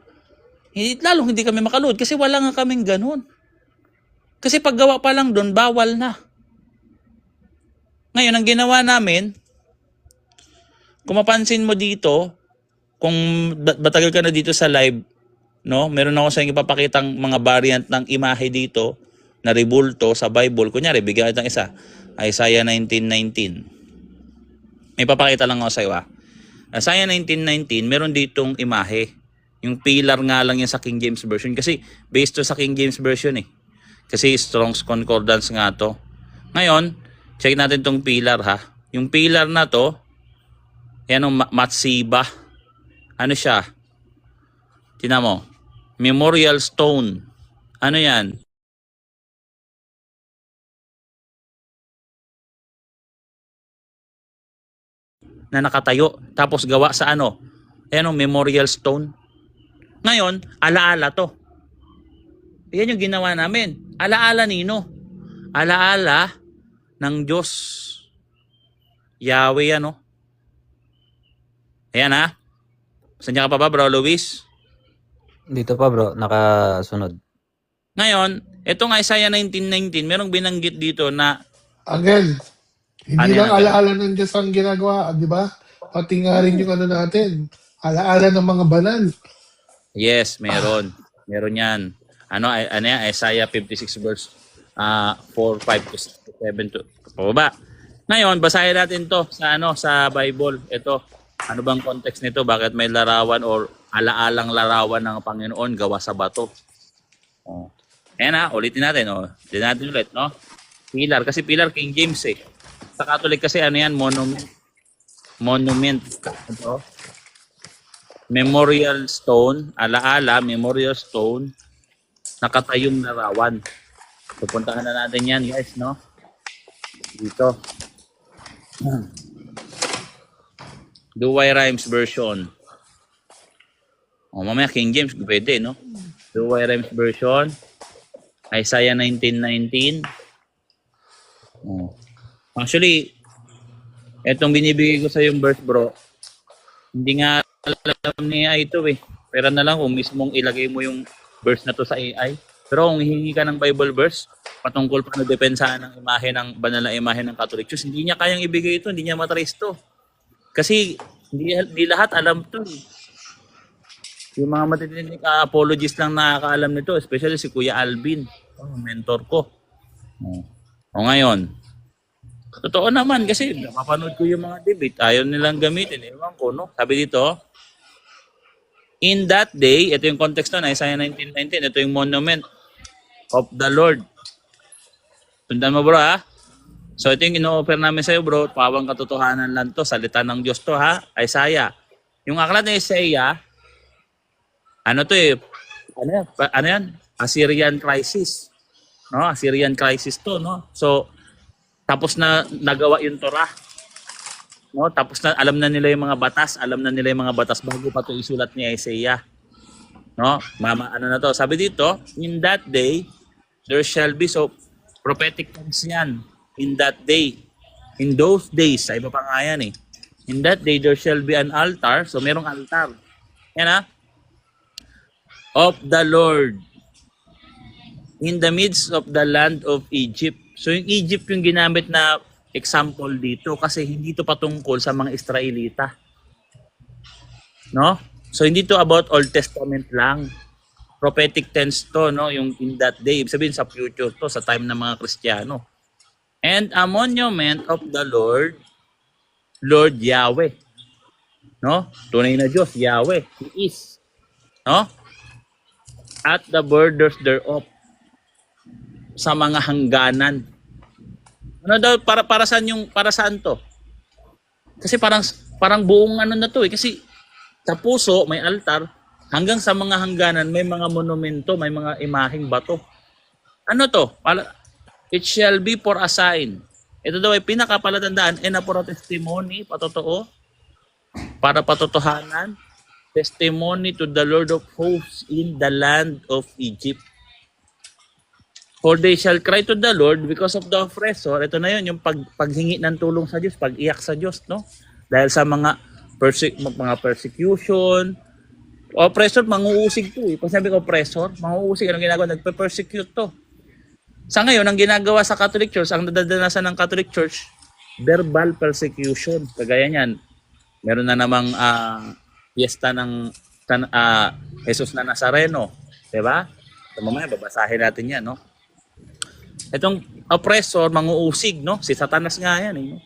[SPEAKER 4] lalong hindi kami makaluhod kasi wala nga kaming ganun. Kasi paggawa pa lang doon, bawal na. Ngayon, ang ginawa namin, kung mapansin mo dito, kung batagal ka na dito sa live, no, meron ako sa inyo ipapakitang mga variant ng imahe dito na ribulto sa Bible. Kunyari, bigyan kita ng isa. Isaiah 19:19. May papakita lang ako sa iyo. Isaiah 19:19, meron ditong imahe. Yung pillar nga lang yan sa King James Version. Kasi based to sa King James Version eh. Kasi Strong's Concordance nga to. Ngayon, check natin tong pillar ha. Yung pillar na to, yan ang Matsiba. Ano siya? Tingnan mo. Memorial Stone. Ano yan? Na nakatayo. Tapos gawa sa ano? Ayan ang Memorial Stone. Ngayon, alaala to. Yan yung ginawa namin. Alaala nino. Alaala ng Diyos. Yahweh yan, no? Ayan ha. Saan ka pa ba, bro Luis?
[SPEAKER 7] Dito pa bro, nakasunod.
[SPEAKER 4] Ngayon, itong Isaiah 19:19, merong binanggit dito na
[SPEAKER 6] Again,
[SPEAKER 4] Ano
[SPEAKER 6] hindi lang
[SPEAKER 4] yan?
[SPEAKER 6] alaala ng Diyos ang ginagawa, di ba? Pati nga rin yung ano natin, alaala ng mga banal.
[SPEAKER 4] yes, meron. Meron yan. Ano yan? Isaiah 56 verse 4, 5 to 7 to pababa. Ngayon, basahin natin to sa sa Bible. Ito, Ano bang context nito? Bakit may larawan or alaalang larawan ng Panginoon gawa sa bato? Oh. Ayan ha, ulitin natin. Oh. Ulitin natin ulit, no? Pilar. Kasi pilar, King James eh. Sa Catholic kasi ano yan? Monument. Monument. Ito. Memorial stone. Alaala, memorial stone. Nakatayong larawan. Pupuntahan na natin yan, guys, no? Dito. Duway Rhymes version. O, mamaya King James, pwede, no? Duway Rhymes version. Isaiah 19:19. Oh. Actually, etong binibigay ko sa yung verse, bro, hindi nga alam ni AI ito eh. Pero na lang kung mismong ilagay mo yung verse na to sa AI. Pero kung hihingi ka ng Bible verse, patungkol pa na depensahan ng imahe ng banal na imahe ng Catholic Church, hindi niya kayang ibigay ito, hindi niya matrace to. Kasi hindi lahat alam to. Yung mga matitinig apologists lang nakakaalam nito, especially si Kuya Alvin, mentor ko. O ngayon, totoo naman kasi napapanood ko yung mga debate, ayaw nilang gamitin. Ewan ko, no? Sabi dito, in that day, ito yung context na, Isaiah 19:19, ito yung monument of the Lord. Tundan mo, bro, ha? So ito yung ino-offer namin sa'yo, bro. Pawang katotohanan lang to. Salita ng Diyos to, ha? Isaiah. Yung aklat ng Isaiah, ano to eh? Ano yan? Assyrian crisis. No? Assyrian crisis to, no? So, tapos na nagawa yung Torah. No? Tapos na alam na nila yung mga batas. Alam na nila yung mga batas bago pa to isulat ni Isaiah. No? Ano na to? Sabi dito, in that day, there shall be, so prophetic terms yan. In that day, in those days, sa iba pa nga yan eh. In that day, there shall be an altar. So, merong altar. Yan ha. Of the Lord in the midst of the land of Egypt. So, yung Egypt yung ginamit na example dito kasi hindi to patungkol sa mga Israelita. No? So, hindi to about Old Testament lang. Prophetic tense to, no? Yung in that day. Ibig sabihin sa future to, sa time ng mga Kristiyano. And a monument of the Lord, Lord Yahweh. No? Tunay na Diyos, Yahweh. He is. No? At the borders thereof. Sa mga hangganan. Ano daw, para saan to? Kasi parang buong ano na to eh. Kasi sa puso, may altar. Hanggang sa mga hangganan, may mga monumento, may mga imaheng bato. Ano to? It shall be for a sign. Ito daw ay pinakapalatandaan and for a testimony, patotoo, para patotohanan, testimony to the Lord of hosts in the land of Egypt. For they shall cry to the Lord because of the oppressor. Ito na yun, yung paghingi ng tulong sa Diyos, pag-iyak sa Diyos, no? Dahil sa mga persecution, oppressor, manguusig to eh. Pag sabi ko oppressor, manguusig, anong ginagawa? Nagpe-persecute to. Sa ngayon, ang ginagawa sa Catholic Church, ang nadadanasan ng Catholic Church, verbal persecution. Kagaya niyan, meron na namang fiesta ng Jesus na Nazareno. Diba? So, mamaya, babasahin natin yan, no? Itong oppressor, manguusig, no? Si Satanas nga yan, eh.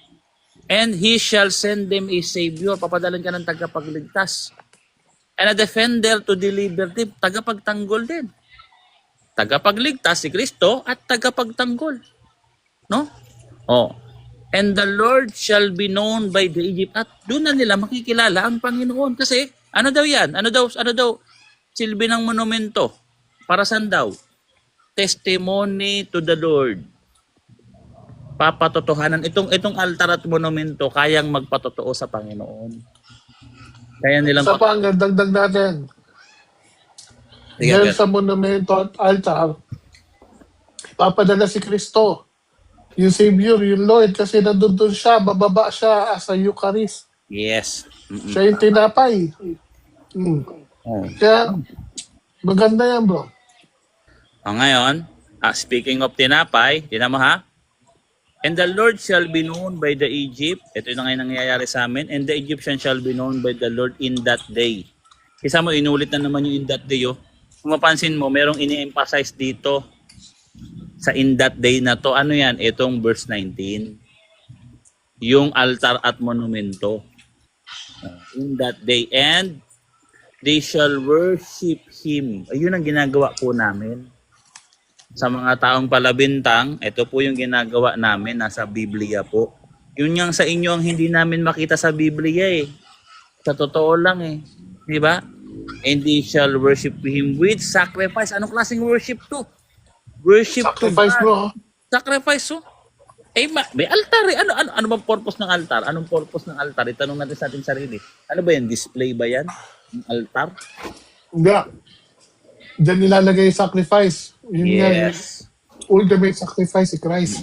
[SPEAKER 4] And he shall send them a savior. Papadalan ka ng tagapagligtas. And a defender to deliver them. Tagapagtanggol din. Tagapagligtas si Kristo at tagapagtanggol. No? Oh. And the Lord shall be known by the Egypt. At doon na nila makikilala ang Panginoon. Kasi, ano daw yan? Ano daw silbi ng monumento? Para saan daw? Testimony to the Lord. Papatotohanan. Itong altar at monumento, kayang magpatotoo sa Panginoon. Kaya nilang...
[SPEAKER 6] Sa pa, ang dagdag natin. Dahil sa monumento at altar, papadala si Kristo. Yung Savior, yung Lord, kasi nandun siya, bababa siya as a Eucharist.
[SPEAKER 4] Yes.
[SPEAKER 6] Siya yung tinapay. Kaya, maganda yan, bro.
[SPEAKER 4] Ngayon, speaking of tinapay, tinan mo ha? And the Lord shall be known by the Egypt. Ito yung ngayon nangyayari sa amin. And the Egyptian shall be known by the Lord in that day. Isa mo, inulit na naman yung in that day, oh. Kung mapansin mo, merong ini-emphasize dito sa in that day na to. Ano yan? Itong verse 19. Yung altar at monumento. In that day, and they shall worship Him. Ayun ang ginagawa po namin. Sa mga taong palabintang, ito po yung ginagawa namin, nasa Biblia po. Yun yang sa inyo ang hindi namin makita sa Biblia eh. Sa totoo lang eh. Di ba? And they shall worship Him with sacrifice. Anong klaseng worship to? Worship
[SPEAKER 6] Sacrifice
[SPEAKER 4] to God.
[SPEAKER 6] mo.
[SPEAKER 4] Sacrifice oh. May altar eh. Ano bang purpose ng altar? Anong purpose ng altar? Itanong natin sa ating sarili. Ano ba yan? Display ba yan? Yung altar?
[SPEAKER 6] Hindi. Diyan nilalagay yung sacrifice. Yun nga, yung
[SPEAKER 4] Yes.
[SPEAKER 6] ultimate sacrifice si Christ.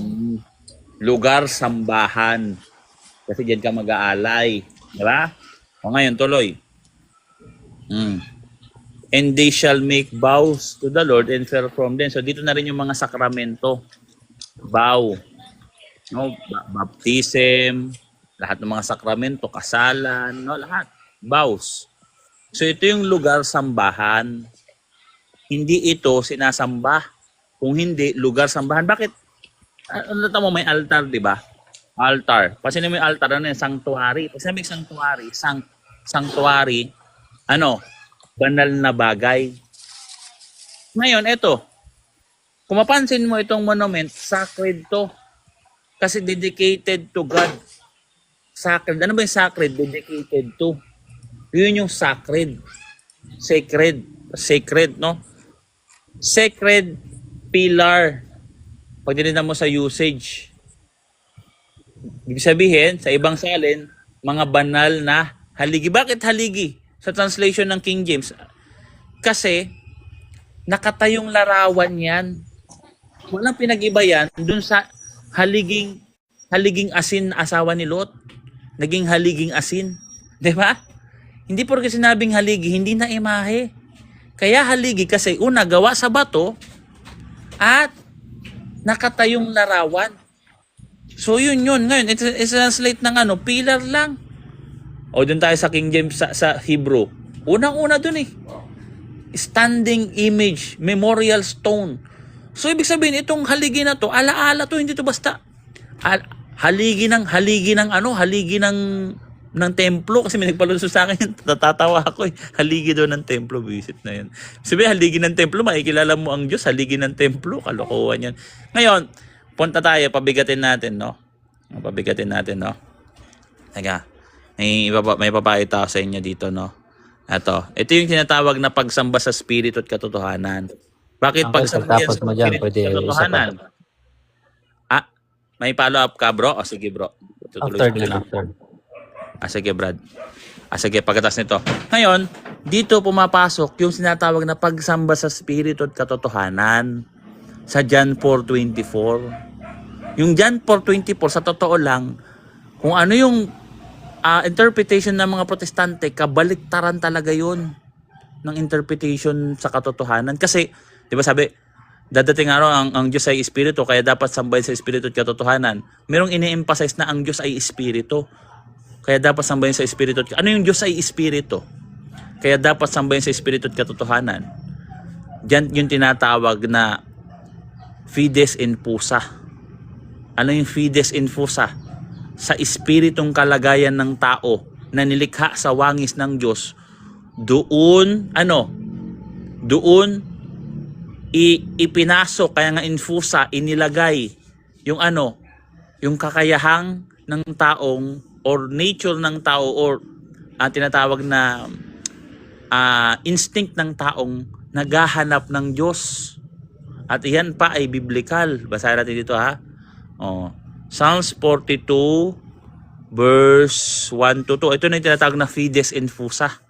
[SPEAKER 4] Lugar sambahan. Kasi diyan ka mag-aalay. Di ba? O ngayon, tuloy. And they shall make vows to the Lord and fell from them. So dito na rin yung mga sakramento. Vow. No, baptism, lahat ng mga sakramento, kasalan, no, lahat. Vows. So ito yung lugar sambahan. Hindi ito sinasamba. Kung hindi, lugar sambahan. Bakit? Ano mo, may altar, di ba? Altar. Kasi may altar, ano yung sanctuary. Pag sabi sanctuary, sanctuary, ano, banal na bagay. Ngayon, ito. Kung mapansin mo itong monument, sacred to. Kasi dedicated to God. Sacred. Ano ba yung sacred? Dedicated to. Yun yung sacred. Sacred. Sacred, no? Sacred pillar. Pag dinignan mo sa usage. Ibig sabihin, sa ibang salin, mga banal na haligi. Bakit haligi? Sa translation ng King James. Kasi, nakatayong larawan yan. Walang pinag-iba yan dun sa haliging asin na asawa ni Lot. Naging haliging asin. Di ba? Hindi porke sinabing haligi, hindi na imahe. Kaya haligi kasi una gawa sa bato at nakatayong larawan. So yun. Ngayon, i-translate ng ano, pillar lang. O dun tayo sa King James sa Hebrew. Unang-una dun eh. Standing image, memorial stone. So ibig sabihin itong haligi na to, alaala to, hindi to basta haligi ng templo kasi may nagpalunso sa akin, natatawa ako eh. Haligi daw ng templo, visit na yan. Sabi haligi ng templo, makikilala mo ang Diyos, haligi ng templo, kalokohan yan. Ngayon, punta tayo, pabigatin natin, no? Teka, may papakita ako sa inyo dito, no? Ito yung tinatawag na pagsamba sa spirito at katotohanan. Bakit pagsamba
[SPEAKER 7] Tapos mo dyan, pwede
[SPEAKER 4] katotohanan? May follow-up ka, bro? O sige, bro.
[SPEAKER 7] After din, after.
[SPEAKER 4] Sige, Brad. Sige, pagkatas nito. Ngayon, dito pumapasok yung sinatawag na pagsamba sa spirito at katotohanan sa John 4:24. Yung John 4:24, sa totoo lang, kung ano yung interpretation ng mga protestante, kabaliktaran talaga yun ng interpretation sa katotohanan. Kasi, di ba sabi, dadating araw ang Diyos ay espiritu, kaya dapat sambahin sa espiritu at katotohanan. Merong ini-emphasize na ang Diyos ay espiritu, kaya dapat sambahin sa espiritu. Ano yung Diyos ay espiritu? Kaya dapat sambahin sa espiritu at katotohanan. Diyan yung tinatawag na fides infusa. Ano yung fides infusa? Sa espiritong kalagayan ng tao na nilikha sa wangis ng Diyos, doon ipinasok, kaya nga infusa, inilagay yung yung kakayahang ng taong or nature ng tao or tinatawag na instinct ng taong naghahanap ng Diyos. At iyan pa ay biblical. Basahin natin dito ha. Psalms 42 verse 1-2. Ito na yung tinatawag na fides infusa.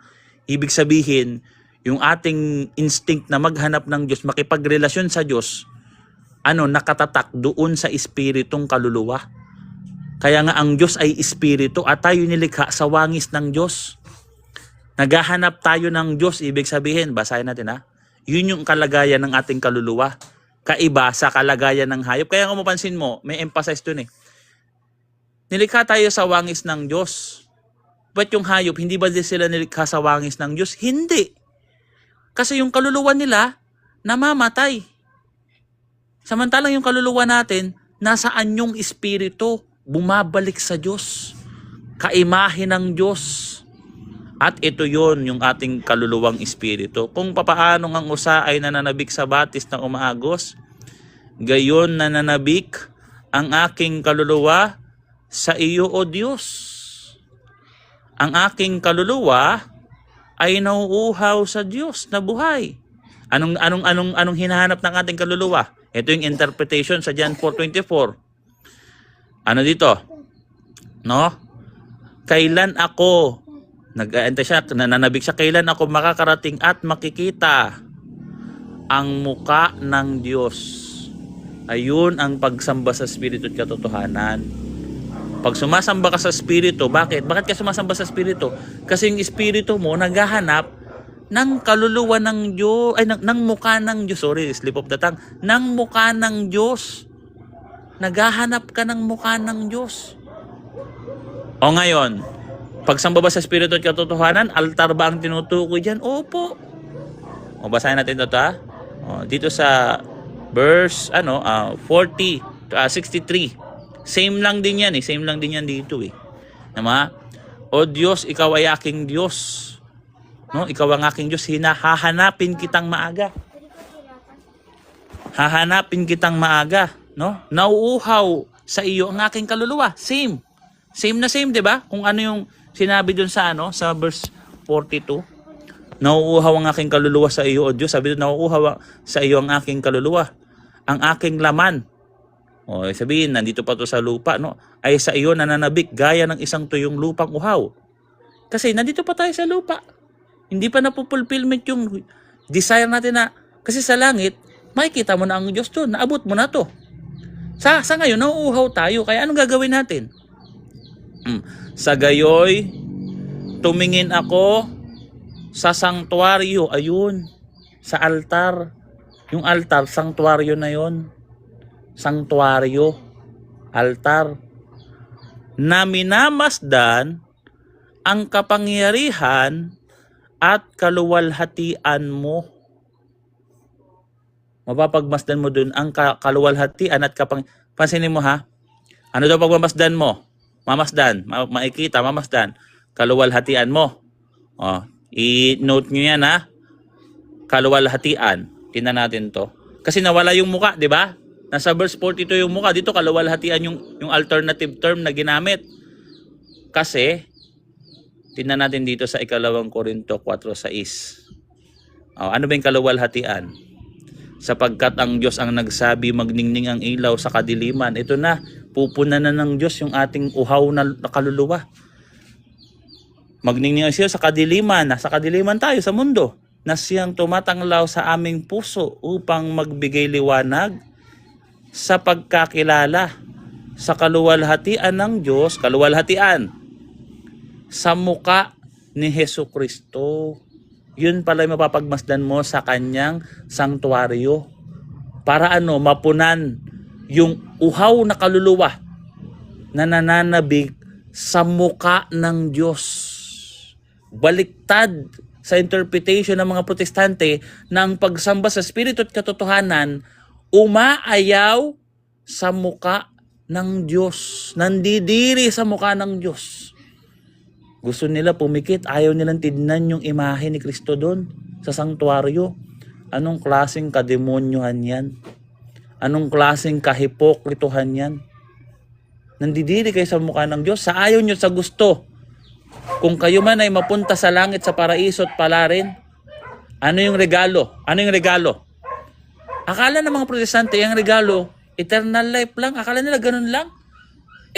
[SPEAKER 4] Ibig sabihin, yung ating instinct na maghanap ng Diyos, makipagrelasyon sa Diyos, nakatatak doon sa espiritong kaluluwa. Kaya nga ang Diyos ay espiritu at tayo nilikha sa wangis ng Diyos. Naghahanap tayo ng Diyos, ibig sabihin, basahin natin ha, yun yung kalagayan ng ating kaluluwa. Kaiba sa kalagayan ng hayop. Kaya kung mapansin mo, may emphasize dun eh. Nilikha tayo sa wangis ng Diyos. But yung hayop, hindi ba sila nilikha sa wangis ng Diyos? Hindi. Kasi yung kaluluwa nila, namamatay. Samantalang yung kaluluwa natin, nasaan yung espiritu? Bumabalik sa Diyos. Kaimahe ng Diyos. At ito yon yung ating kaluluwang espiritu. Kung papaano ang usa ay nananabik sa batis na umaagos, gayon nananabik ang aking kaluluwa sa iyo, O Diyos. Ang aking kaluluwa ay nauuhaw sa Diyos na buhay. Anong hinahanap ng ating kaluluwa? Ito yung interpretation sa John 4:24. Ano dito? No? Kailan ako nag-aantay siya, nananabik siya, kailan ako makakarating at makikita ang muka ng Diyos? Ayun ang pagsamba sa Espiritu at katotohanan. Pag sumasamba ka sa Espiritu, bakit? Bakit ka sumasamba sa Espiritu? Kasi yung Espiritu mo naghahanap ng kaluluwa ng Diyos, ay ng muka ng Diyos. Sorry, slip of the tongue. Ng muka ng Diyos. Naghahanap ka ng muka ng Diyos. O ngayon, pagsamba ba sa Espiritu at katotohanan, altar ba ang tinutukoy dyan? Opo. O basahin natin ito, ha? O, dito sa verse 63. Same lang din yan eh. Same lang din yan dito eh. Nama? O Diyos, ikaw ay aking Diyos. No? Ikaw ang aking Diyos. Hahanapin kitang maaga. Hahanapin kitang maaga. No? Nauuhaw sa iyo ang aking kaluluwa. Same. Same na same, 'di ba? Kung ano yung sinabi doon sa sa verse 42. Nauuhaw ang aking kaluluwa sa iyo, O Diyos. Sabi doon, nauuhaw sa iyo ang aking kaluluwa. Ang aking laman. O sabihin, nandito pa to sa lupa, no? Ay sa iyo nananabik gaya ng isang tuyong lupang uhaw. Kasi nandito pa tayo sa lupa. Hindi pa napupulfillment yung desire natin na, kasi sa langit, makikita mo na ang Diyos doon. Naabot mo na to. Sa ngayon, nauuhaw tayo. Kaya anong gagawin natin? Sa gayoy, tumingin ako sa sanctuaryo. Ayun, sa altar. Yung altar, sanctuaryo na yon. Sanctuaryo, altar. Na minamasdan ang kapangyarihan at kaluwalhatian mo. Mapapagmasdan mo dun ang kaluwalhatian at pansinin mo ha. Ano daw pagmamasdan mo? Mamasdan, makikita, mamasdan. Kaluwalhatian mo. O, i-note nyo yan ha. Kaluwalhatian. Tingnan natin to. Kasi nawala yung muka, di ba? Nasa verse 42 yung muka. Dito kaluwalhatian yung alternative term na ginamit. Kasi, tingnan natin dito sa 2 Korinto 4:6. O, ano ba yung kaluwalhatian? Sapagkat ang Diyos ang nagsabi, magningning ang ilaw sa kadiliman. Ito na, pupunan na ng Diyos yung ating uhaw na kaluluwa. Magningning ang siya sa kadiliman. Nasa kadiliman tayo sa mundo. Na siyang tumatanglaw sa aming puso upang magbigay liwanag sa pagkakilala sa kaluwalhatian ng Diyos, kaluwalhatian sa muka ni Hesukristo. Yun pala yung mapapagmasdan mo sa kanyang sanctuaryo. Para mapunan yung uhaw na kaluluwa na nananabig sa muka ng Diyos. Baliktad sa interpretation ng mga protestante na ang pagsamba sa Espiritu at katotohanan umaayaw sa muka ng Diyos. Nandidiri sa muka ng Diyos. Gusto nila pumikit, ayaw nilang tignan yung imahe ni Kristo doon sa sanctuaryo. Anong klaseng kademonyohan yan? Anong klaseng kahipokritohan yan? Nandidiri kayo sa mukha ng Diyos, sa ayaw nyo, sa gusto. Kung kayo man ay mapunta sa langit, sa paraiso at palarin, ano yung regalo? Ano yung regalo? Akala ng mga protestante, yung regalo, eternal life lang. Akala nila ganun lang.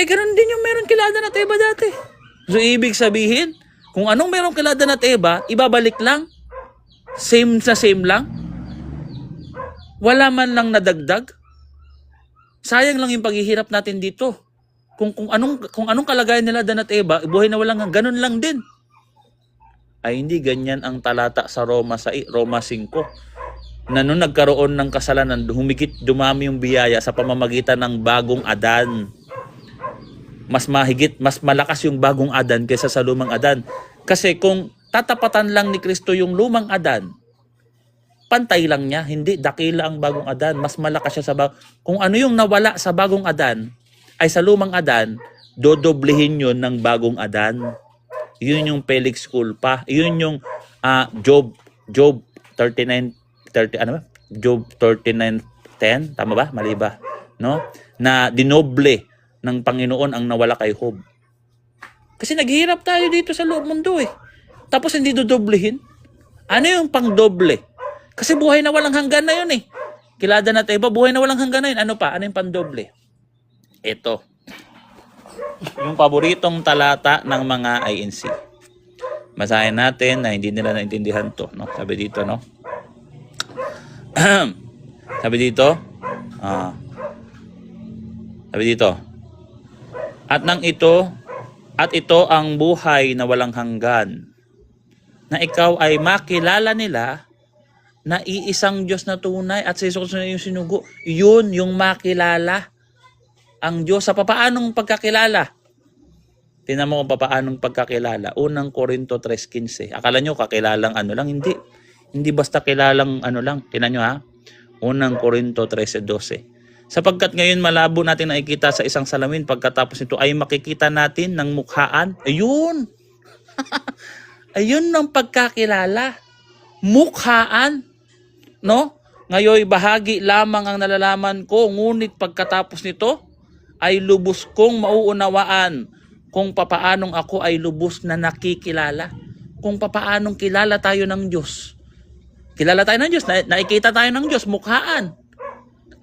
[SPEAKER 4] Ganun din yung meron kila Adan at Eva dati. So, ibig sabihin, kung anong meron kila Adan at Eva, ibabalik lang. Same sa same lang. Wala man lang nadagdag. Sayang lang yung paghihirap natin dito. Kung anong kalagayan nila Adan at Eva, buhay na walang ganun lang din. Ay hindi ganyan ang talata sa Roma 5 na nung nagkaroon ng kasalanan, dumami yung biyaya sa pamamagitan ng bagong Adan. Mas malakas yung bagong Adan kaysa sa lumang Adan. Kasi kung tatapatan lang ni Kristo yung lumang Adan, pantay lang niya, hindi, dakila ang bagong Adan. Mas malakas siya sa kung ano yung nawala sa bagong Adan, ay sa lumang Adan, dodoblehin yun ng bagong Adan. Yun yung Felix culpa. Yun yung Job 39:30 ano ba? Job 39:10, tama ba? Mali ba? No? Na dinoble ng Panginoon ang nawala kay Job. Kasi naghihirap tayo dito sa loob mundo eh. Tapos hindi dodoblehin. Ano yung pangdoble? Kasi buhay na walang hanggan na yun eh. Kilada natin iba, buhay na walang hanggan na yun. Ano pa? Ano yung pandoble? Ito. Yung paboritong talata ng mga INC. Basahin natin na hindi nila naintindihan to. No? Sabi dito, no? Sabi dito, sabi dito, at ito ang buhay na walang hanggan, na ikaw ay makilala nila na iisang Diyos na tunay at sa Hesus na yung sinugo. Yun yung makilala ang Diyos. Sa papaanong pagkakilala? Tingnan mo kung papaanong pagkakilala. Unang Korinto 3:15. Akala nyo kakilalang ano lang? Hindi. Hindi basta kilalang ano lang. Tingnan nyo ha. Unang Korinto 13:12. Sapagkat ngayon malabo natin nakikita sa isang salamin, pagkatapos nito ay makikita natin ng mukhaan. Ayun! Ayun ang pagkakilala. Mukhaan. No? Ngayon bahagi lamang ang nalalaman ko, ngunit pagkatapos nito ay lubos kong mauunawaan kung papaanong ako ay lubos na nakikilala. Kung papaanong kilala tayo ng Diyos. Kilala tayo ng Diyos, nakikita tayo ng Diyos, mukhaan.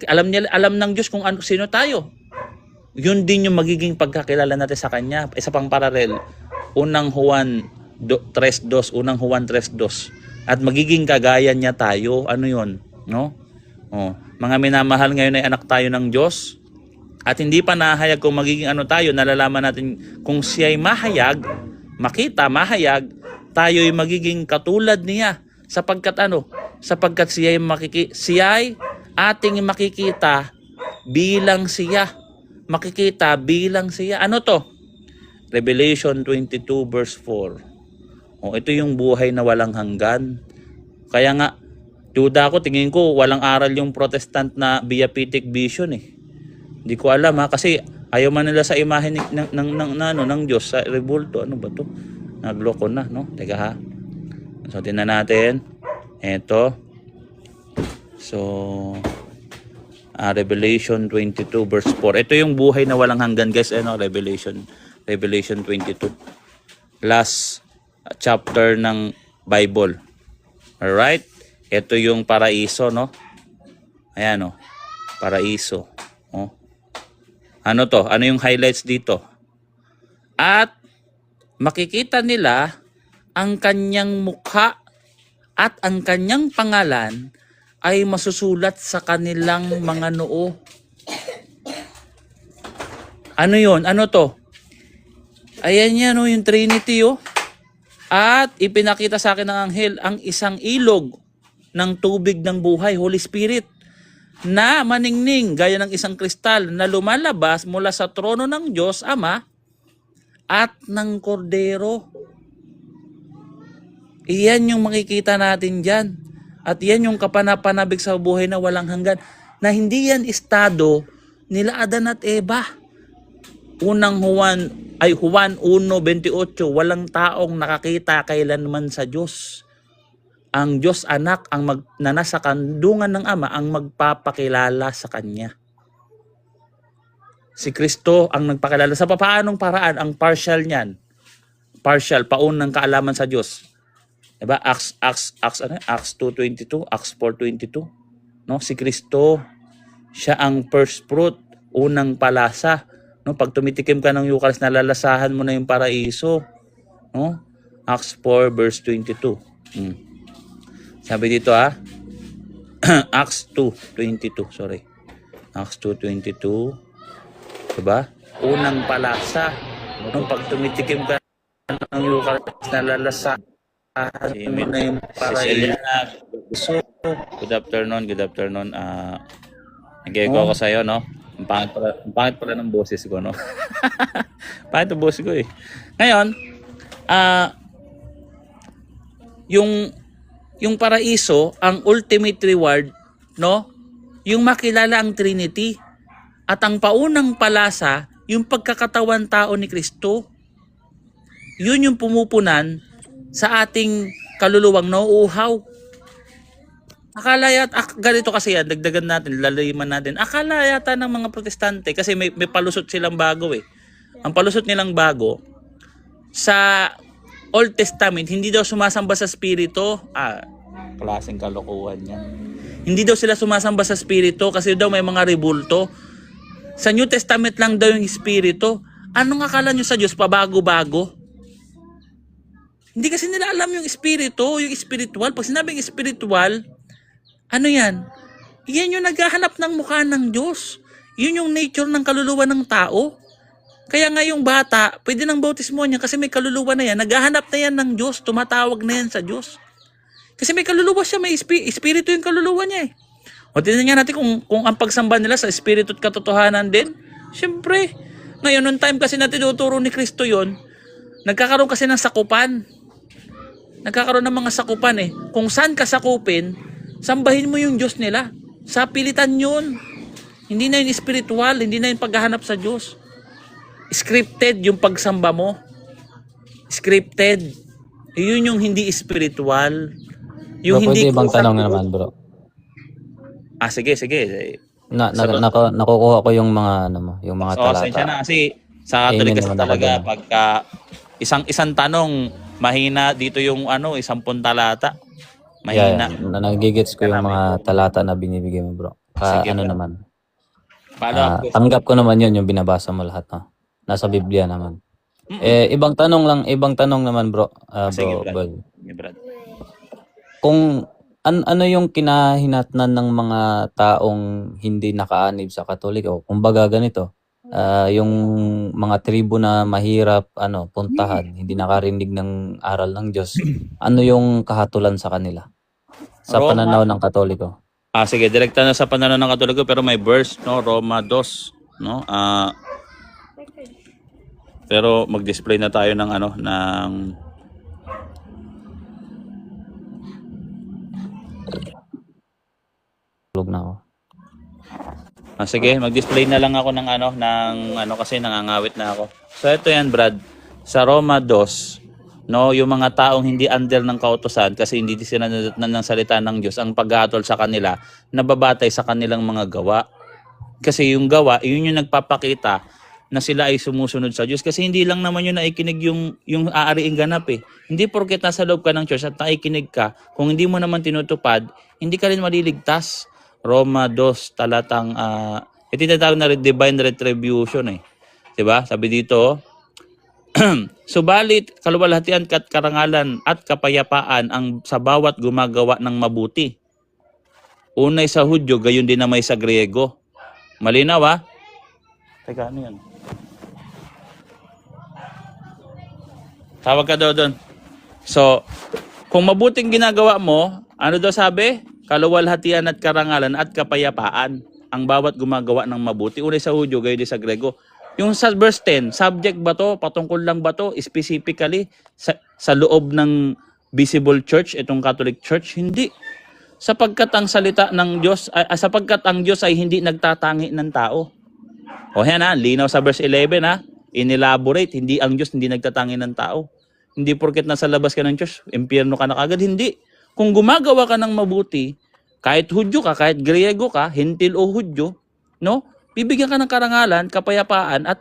[SPEAKER 4] Alam ng Diyos kung sino tayo. Yun din yung magiging pagkakilala natin sa Kanya. Isa pang paralel, unang Juan 3:2, unang Juan 3:2. At magiging kagaya niya tayo. Ano yun? No? Mga minamahal, ngayon ay anak tayo ng Diyos. At hindi pa nahayag kung magiging ano tayo, nalalaman natin kung siya'y mahayag, makita, mahayag, tayo ay magiging katulad niya. Sapagkat ano? Sapagkat siya'y ating makikita bilang siya. Makikita bilang siya. Ano to? Revelation 22:4. Ito yung buhay na walang hanggan. Kaya nga, duda ko, tingin ko, walang aral yung Protestant na beatific vision eh. Hindi ko alam ha, kasi ayaw man nila sa imahe ng Diyos sa rebulto. Ano ba to? Nagloko na, no? Teka ha. So, tingnan natin. Ito. So, Revelation 22:4. Ito yung buhay na walang hanggan, guys. Revelation 22. Last chapter ng Bible. Alright? Ito yung paraiso, no? Ayan, paraiso. Ano to? Ano yung highlights dito? At makikita nila ang kanyang mukha at ang kanyang pangalan ay masusulat sa kanilang mga noo. Ano yun? Ano to? Ayan yan, yung Trinity, At ipinakita sa akin ng anghel ang isang ilog ng tubig ng buhay, Holy Spirit, na maningning gaya ng isang kristal na lumalabas mula sa trono ng Diyos Ama at ng Kordero. Iyan yung makikita natin dyan. At yan yung kapanapanabik sa buhay na walang hanggan. Na hindi yan estado nila Adan at Eva. Unang Juan 1:28, walang taong nakakita kailanman sa Diyos. Ang Diyos anak na nasa kandungan ng Ama ang magpapakilala sa Kanya. Si Kristo ang nagpakilala. Sa papaanong paraan ang partial niyan? Partial, paunang kaalaman sa Diyos. Diba? Acts 2:22, Acts 4:22. No, si Kristo, siya ang first fruit, unang palasa. No, pag tumitikim ka ng Eucharist, nalalasahan mo na yung paraiso. No? Acts 4:22. Sabi dito Acts 2:22, sorry. Acts 2:22. Diba? Unang palasa. No, pag tumitikim ka ng Eucharist, nalalasahan mo na yung paraiso. Good afternoon. Nag-ego ko sa'yo, no? Ang pangit pala ng boses ko, no? Pangit ang boses ko eh. Ngayon, yung paraiso, ang ultimate reward, no? Yung makilala ang Trinity. At ang paunang palasa, yung pagkakatawan tao ni Kristo. yun yung pumupunan sa ating kaluluwang nauuhaw. Akala yata, ganito kasi yan, dagdagan natin, lalayiman natin. Akala yata ng mga protestante, kasi may palusot silang bago eh. Ang palusot nilang bago, sa Old Testament, hindi daw sumasamba sa Espiritu. Klaseng kalokohan yan. Hindi daw sila sumasamba sa Espiritu kasi daw may mga rebulto. Sa New Testament lang daw yung Espiritu. Anong akala nyo sa Diyos? Pabago-bago? Hindi kasi nila alam yung Espiritu, yung spiritual. Pag sinabing spiritual, ano yan? Yan yung naghahanap ng mukha ng Diyos. Yun yung nature ng kaluluwa ng tao. Kaya nga yung bata, pwede nang bautismo niya kasi may kaluluwa na yan. Naghahanap na yan ng Diyos, tumatawag na yan sa Diyos. Kasi may kaluluwa siya, may espiritu yung kaluluwa niya eh. O tingnan nga natin kung ang pagsamba nila sa espiritu at katotohanan din. Siyempre, ngayon, nung time kasi na tinuturo ni Kristo yon, nagkakaroon kasi ng sakupan. Nagkakaroon ng mga sakupan eh. Kung saan ka sakupin, sambahin mo yung Diyos nila. Sa pilitan yun. Hindi na yun spiritual, hindi na yun paghahanap sa Diyos. Scripted yung pagsamba mo. Scripted. Yun yung hindi spiritual. Yung
[SPEAKER 7] Bro,
[SPEAKER 4] hindi
[SPEAKER 7] pwede ibang tanong na naman, bro.
[SPEAKER 4] Sige.
[SPEAKER 7] Nakukuha ko yung mga ano mo, yung mga talata.
[SPEAKER 4] Sensya na kasi sa Catholic kasi
[SPEAKER 7] naman ako
[SPEAKER 4] talaga
[SPEAKER 7] dun.
[SPEAKER 4] pagka isang tanong mahina dito yung 10 talata. Mahina.
[SPEAKER 7] Nagigits ko yung mga talata na binibigay mo, bro.
[SPEAKER 4] Sige,
[SPEAKER 7] Ano
[SPEAKER 4] bro.
[SPEAKER 7] naman.
[SPEAKER 4] Paano?
[SPEAKER 7] Tanggap ko naman yun, yung binabasa mo lahat, no? Nasa Biblia naman. Ibang tanong naman, bro.
[SPEAKER 4] Sige,
[SPEAKER 7] Bro,
[SPEAKER 4] Brad.
[SPEAKER 7] Boy.
[SPEAKER 4] Sige, Brad.
[SPEAKER 7] Kung ano yung kinahinatnan ng mga taong hindi nakaanib sa Katoliko, kumbaga ganito, yung mga tribo na mahirap puntahan, hindi nakarinig ng aral ng Diyos, ano yung kahatulan sa kanila sa
[SPEAKER 4] Roma.
[SPEAKER 7] pananaw ng Katoliko?
[SPEAKER 4] Sige, direkta na sa pananaw ng Katoliko pero may verse, no? Roma 2, no? Pero mag-display na tayo ng ng
[SPEAKER 7] Tulog na ako.
[SPEAKER 4] sige, mag-display na lang ako ng kasi nangangawit na ako. So ito yan, Brad. Sa Roma 2, no, yung mga taong hindi under ng kautusan kasi hindi sila ng salita ng Diyos, ang paghatol sa kanila, nababatay sa kanilang mga gawa. Kasi yung gawa, yun yung nagpapakita na sila ay sumusunod sa Diyos. Kasi hindi lang naman yun naikinig yung aariing ganap eh. Hindi porket nasa loob ka ng church at naikinig ka, kung hindi mo naman tinutupad, hindi ka rin maliligtas. Roma 2 talatang ito tinatawag na divine retribution eh. 'Di ba? Sabi dito, subalit kaluwalhatian at karangalan at kapayapaan ang sa bawat gumagawa ng mabuti. Unay sa Hudyo, gayon din na may sa Griego. Malinaw ha? Teka, ano yan? Tawag ka daw doon. So, kung mabuting ginagawa mo, ano daw sabi? Kaluwalhatian at karangalan at kapayapaan ang bawat gumagawa ng mabuti. Unay sa Hudyo, gayon din sa Griego. Yung sa verse 10, subject ba to? Patungkol lang ba to? Specifically sa loob ng visible church, itong Catholic Church? Hindi. Sapagkat ang salita ng Diyos, sapagkat ang Diyos ay hindi nagtatangi ng tao. O yan linaw sa verse 11 inelaborate, hindi ang Diyos hindi nagtatangi ng tao. Hindi porket nasa labas ka ng church, impyerno ka na kagad, hindi. Kung gumagawa ka ng mabuti, kahit Hudyo ka, kahit Griego ka, Hentil o Hudyo, no? Bibigyan ka ng karangalan, kapayapaan at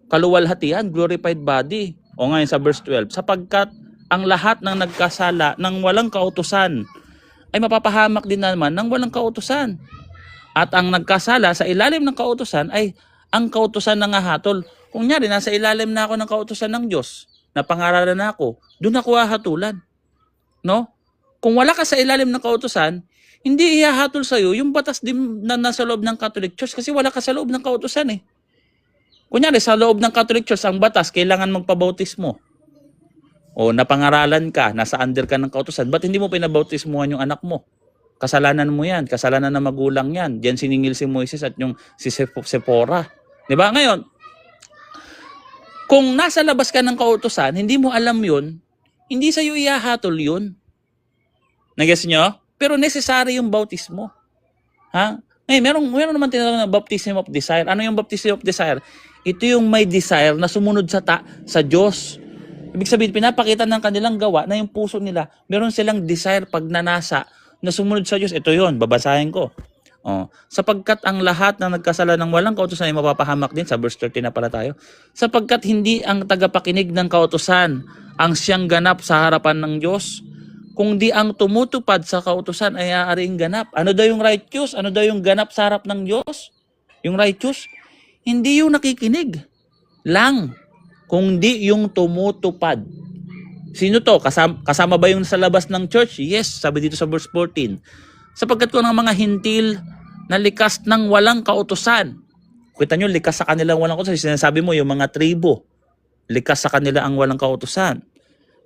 [SPEAKER 4] kaluwalhatian, glorified body. O ngayon sa verse 12, sapagkat ang lahat ng nagkasala ng walang kautusan ay mapapahamak din naman ng walang kautusan. At ang nagkasala sa ilalim ng kautusan ay ang kautusan na hatol. Kung nyari, nasa ilalim na ako ng kautusan ng Diyos, napangaralan na ako, doon ako hahatulan. No? Kung wala ka sa ilalim ng kautusan, hindi ihahatol sa'yo yung batas din na nasa loob ng Catholic Church kasi wala ka sa loob ng kautusan eh. Kunyari, sa loob ng Catholic Church, ang batas, kailangan magpabautismo. O napangaralan ka, nasa under ka ng kautusan, ba't hindi mo pinabautismuhan yung anak mo? Kasalanan mo yan, kasalanan ng magulang yan. Diyan siningil si Moises at yung si Sephora. Diba? Ngayon, kung nasa labas ka ng kautusan, hindi mo alam yun, hindi sa'yo ihahatol yun. Nag-guess nyo? Pero necessary yung bautismo. Ha? Ngayon, meron naman tinatawag na baptism of desire. Ano yung baptism of desire? Ito yung may desire na sumunod sa Diyos. Ibig sabihin, pinapakita ng kanilang gawa na yung puso nila, meron silang desire pagnanasa na sumunod sa Diyos. Ito yon, babasahin ko. Sapagkat ang lahat ng nagkasala ng walang kautusan ay mapapahamak din. Sa verse 30 na pala tayo. Sapagkat hindi ang tagapakinig ng kautusan ang siyang ganap sa harapan ng Diyos, kung di ang tumutupad sa kautusan ay aariing ganap. Ano daw yung righteous? Ano daw yung ganap sa harap ng Diyos? Yung righteous? Hindi yung nakikinig lang, kundi yung tumutupad. Sino to? Kasama ba yung sa labas ng church? Yes, sabi dito sa verse 14. Sapagkat kung ang mga hintil na likas ng walang kautusan, kita nyo, likas sa kanilang walang kautusan. Sinasabi mo, yung mga tribo, likas sa kanila ang walang kautusan.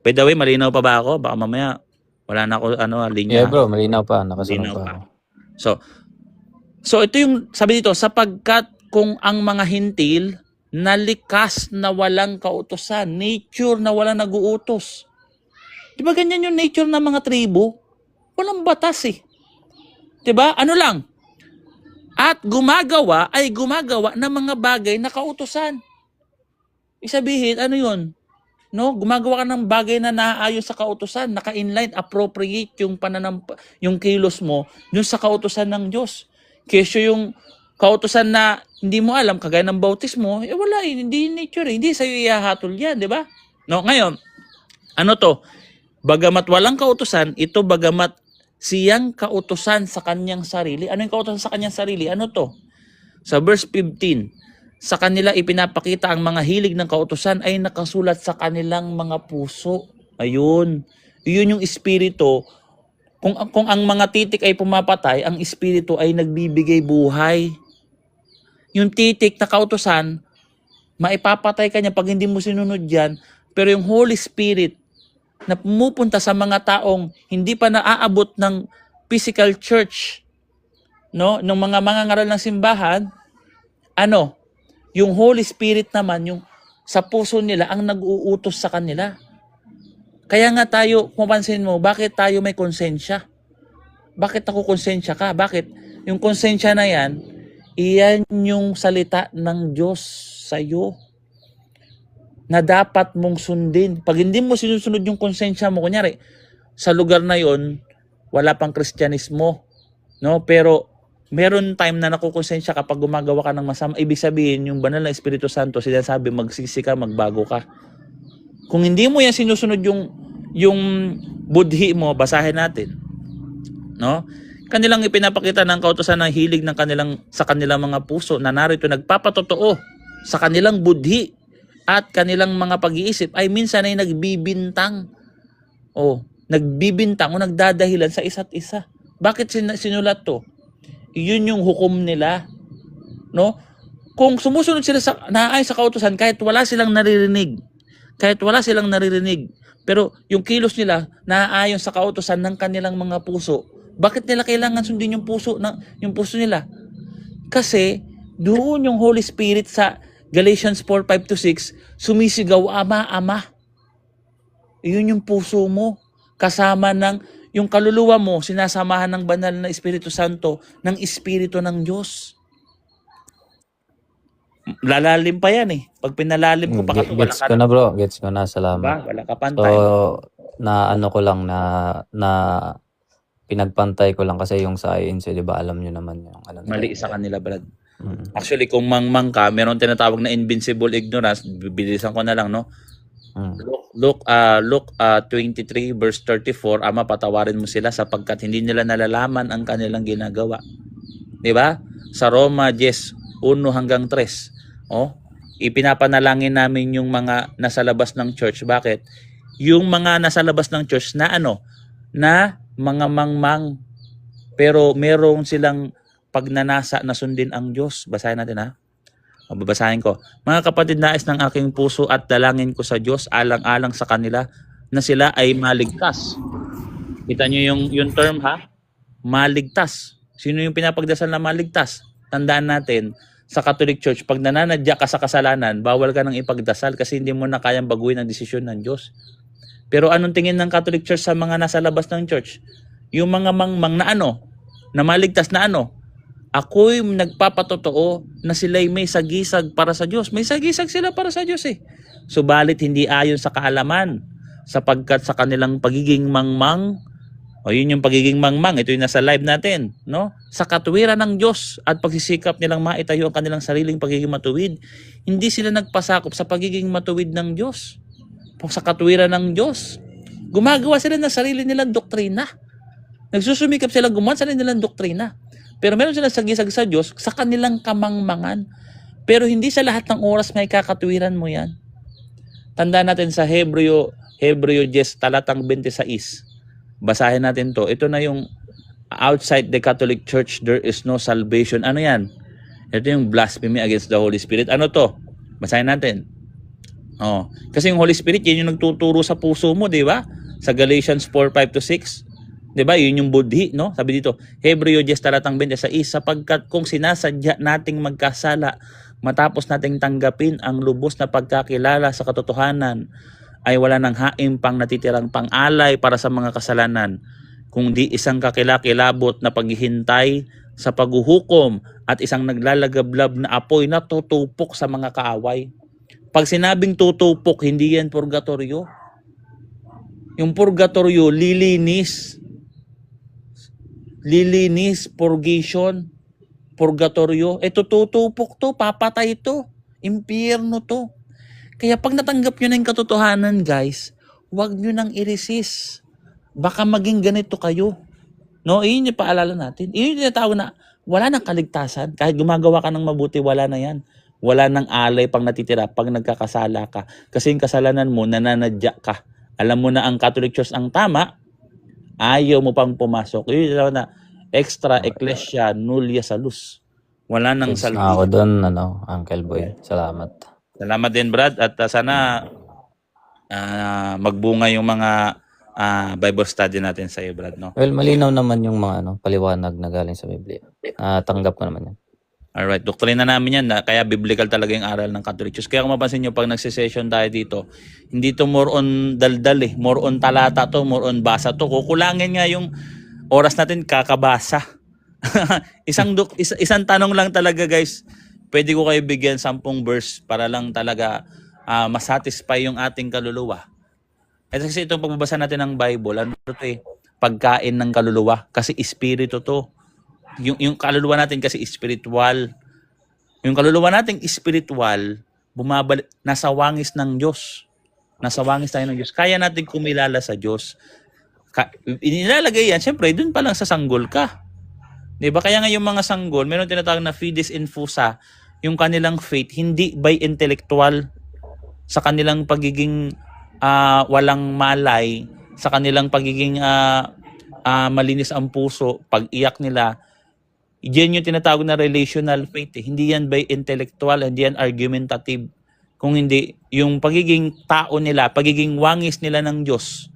[SPEAKER 4] By the way, malinaw pa ba ako? Baka mamaya, wala na ako, linya.
[SPEAKER 7] Yeah bro, malinaw pa. Nakasunod
[SPEAKER 4] Malinaw
[SPEAKER 7] pa.
[SPEAKER 4] pa. So ito yung, sabi dito, sapagkat kung ang mga hintil na likas na walang kautusan, nature na walang nag-uutos. Di ba ganyan yung nature ng mga tribo? Walang batas eh. Diba? Ano lang? At gumagawa ng mga bagay na kautusan. Isabihin, ano yun? No? Gumagawa ka ng bagay na naaayon sa kautusan, naka-inline, appropriate yung kilos mo dun sa kautusan ng Diyos. Kesyo yung kautusan na hindi mo alam, kagaya ng bautismo, wala, hindi nature, hindi sa'yo ihahatol yan, di ba? No, ngayon, ano to? Bagamat walang kautusan, ito bagamat siyang kautusan sa kanyang sarili. Ano yung kautusan sa kanyang sarili? Ano to? Sa verse 15, sa kanila ipinapakita ang mga hilig ng kautusan ay nakasulat sa kanilang mga puso. Ayun. Yun yung espiritu. Kung ang mga titik ay pumapatay, ang espiritu ay nagbibigay buhay. Yung titik na kautusan, maipapatay ka niya pag hindi mo sinunod yan. Pero yung Holy Spirit na pumupunta sa mga taong hindi pa naaabot ng physical church, no, ng mga mangangaral ng simbahan, yung Holy Spirit naman, yung sa puso nila, ang nag-uutos sa kanila. Kaya nga tayo, kung pansin mo, bakit tayo may konsensya? Bakit ako konsensya ka? Bakit? Yung konsensya na yan, iyan yung salita ng Diyos sa'yo na dapat mong sundin. Pag hindi mo sinusunod yung konsensya mo, kunyari, sa lugar na yon wala pang Kristyanismo, no? Pero meron time na nakukonsensya kapag gumagawa ka ng masama. Ibig sabihin, yung banal na Espiritu Santo, sinasabi, magsisi ka, magbago ka. Kung hindi mo yan sinusunod yung budhi mo, basahin natin. No? Kanilang ipinapakita ng kautusan ng hilig ng sa kanilang mga puso na narito nagpapatotoo sa kanilang budhi at kanilang mga pag-iisip ay minsan ay nagbibintang. Nagbibintang o nagdadahilan sa isa't isa. Bakit sinulat to? Yun yung hukom nila. No? Kung sumusunod sila naayon sa kautusan kahit wala silang naririnig, pero yung kilos nila naaayon sa kautusan ng kanilang mga puso, bakit nila kailangan sundin yung puso nila? Kasi doon yung Holy Spirit sa Galatians 4:5-6 sumisigaw, Ama, Ama. Yun yung puso mo. Kasama ng yung kaluluwa mo, sinasamahan ng banal na Espiritu Santo ng Espiritu ng Diyos. Lalalim pa yan eh. Pag pinalalim ko pa
[SPEAKER 7] Gets ko na bro, gets ko na, salamat.
[SPEAKER 4] Wala ka pantay.
[SPEAKER 7] So, na pinagpantay ko lang kasi yung sa INC, di ba, alam nyo naman yung
[SPEAKER 4] Mali sa kanila, Brad. Actually, kung mangmang ka, meron tinatawag na invincible ignorance, bibilisan ko na lang, no? Luke 23 verse 34, Ama, patawarin mo sila sapagkat hindi nila nalalaman ang kanilang ginagawa. Di ba? Sa Roma 10:1-3. Ipinapanalangin namin yung mga nasa labas ng church. Bakit? Yung mga nasa labas ng church na na mga mangmang, pero merong silang pagnanasa na sundin ang Diyos. Basahin natin ha. Babasahin ko. Mga kapatid, nais ng aking puso at dalangin ko sa Diyos alang-alang sa kanila na sila ay maligtas. Kita nyo yung term ha? Maligtas. Sino yung pinapagdasal na maligtas? Tandaan natin, sa Catholic Church, pag nananadya ka sa kasalanan, bawal ka nang ipagdasal kasi hindi mo na kayang baguhin ang desisyon ng Diyos. Pero anong tingin ng Catholic Church sa mga nasa labas ng church? Yung mga mangmang na na maligtas na Ako'y nagpapatotoo na sila'y may sagisag para sa Diyos. May sagisag sila para sa Diyos eh. Subalit hindi ayon sa kaalaman, sapagkat sa kanilang pagiging mangmang, o yun yung pagiging mangmang, ito yung nasa live natin, no? Sa katwiran ng Diyos at pagsisikap nilang maitayo ang kanilang sariling pagiging matuwid, hindi sila nagpasakop sa pagiging matuwid ng Diyos. Sa katwiran ng Diyos, gumagawa sila ng sarili nilang doktrina. Nagsusumikap sila gumawa sa sarili nilang doktrina. Pero meron silang sagisag sa Diyos sa kanilang kamangmangan. Pero hindi sa lahat ng oras may kakatwiran mo yan. Tandaan natin sa Hebreo 10 talatang 26. Basahin natin to. Ito na yung outside the Catholic Church there is no salvation. Ano yan? Ito yung blasphemy against the Holy Spirit. Ano to? Basahin natin. Oh, kasi yung Holy Spirit, yun yung nagtuturo sa puso mo, di ba? Sa Galatians 4:5-6. Di ba? Yun yung budhi, no? Sabi dito, Hebreo 10 talatang 26, sapagkat kung sinasadya nating magkasala, matapos nating tanggapin ang lubos na pagkakilala sa katotohanan, ay wala nang haim pang natitirang pang-alay para sa mga kasalanan, kundi isang kakilakilabot na paghihintay sa paghuhukom at isang naglalagablab na apoy na tutupok sa mga kaaway. Pag sinabing tutupok, hindi yan purgatorio. Yung purgatorio, lilinis, purgation, purgatorio. Tutupok to, papatay to, impyerno to. Kaya pag natanggap nyo na yung katotohanan, guys, huwag nyo nang i-resist. Baka maging ganito kayo. No, iyon yung paalala natin. Iyon yung tinatawag na wala nang kaligtasan. Kahit gumagawa ka ng mabuti, wala na yan. Wala nang alay pang natitira pag nagkakasala ka. Kasi yung kasalanan mo, nananadya ka. Alam mo na ang Catholic Church ang tama, ayaw mo pang pumasok. Yun yung na extra ecclesia nullia salus. Wala nang
[SPEAKER 7] Thanks na ako
[SPEAKER 4] salvation.
[SPEAKER 7] doon, Uncle Boy. Salamat.
[SPEAKER 4] Salamat din, Brad. At sana magbunga yung mga Bible study natin sa iyo, Brad. No?
[SPEAKER 7] Well, malinaw naman yung mga paliwanag na galing sa Biblia. Tanggap ko naman yan.
[SPEAKER 4] Alright, doktrina namin yan. Kaya biblical talaga yung aral ng Catholic Church. Kaya kung mapansin nyo, pag nagsisession tayo dito, hindi to more on daldal eh. More on talata to, more on basa to. Kukulangin nga yung oras natin kakabasa. Isang tanong lang talaga, guys. Pwede ko kayo bigyan 10 verse para lang talaga masatisfy yung ating kaluluwa. At kasi itong pagbabasa natin ng Bible, ano to eh? Pagkain ng kaluluwa. Kasi espiritu to. Yung kaluluwa natin kasi spiritual. Yung kaluluwa natin spiritual, bumabalik, nasa wangis ng Diyos. Nasa wangis tayo ng Diyos. Kaya natin kumilala sa Diyos. Inilalagay yan, syempre, dun pa lang sa sanggol ka. Diba? Kaya nga yung mga sanggol, meron tinatawag na fides infusa, yung kanilang faith, hindi by intellectual, sa kanilang pagiging walang malay, sa kanilang pagiging malinis ang puso, pag-iyak nila, yan yung tinatawag na relational faith. Hindi yan by intellectual, hindi yan argumentative. Kung hindi, yung pagiging tao nila, pagiging wangis nila ng Diyos,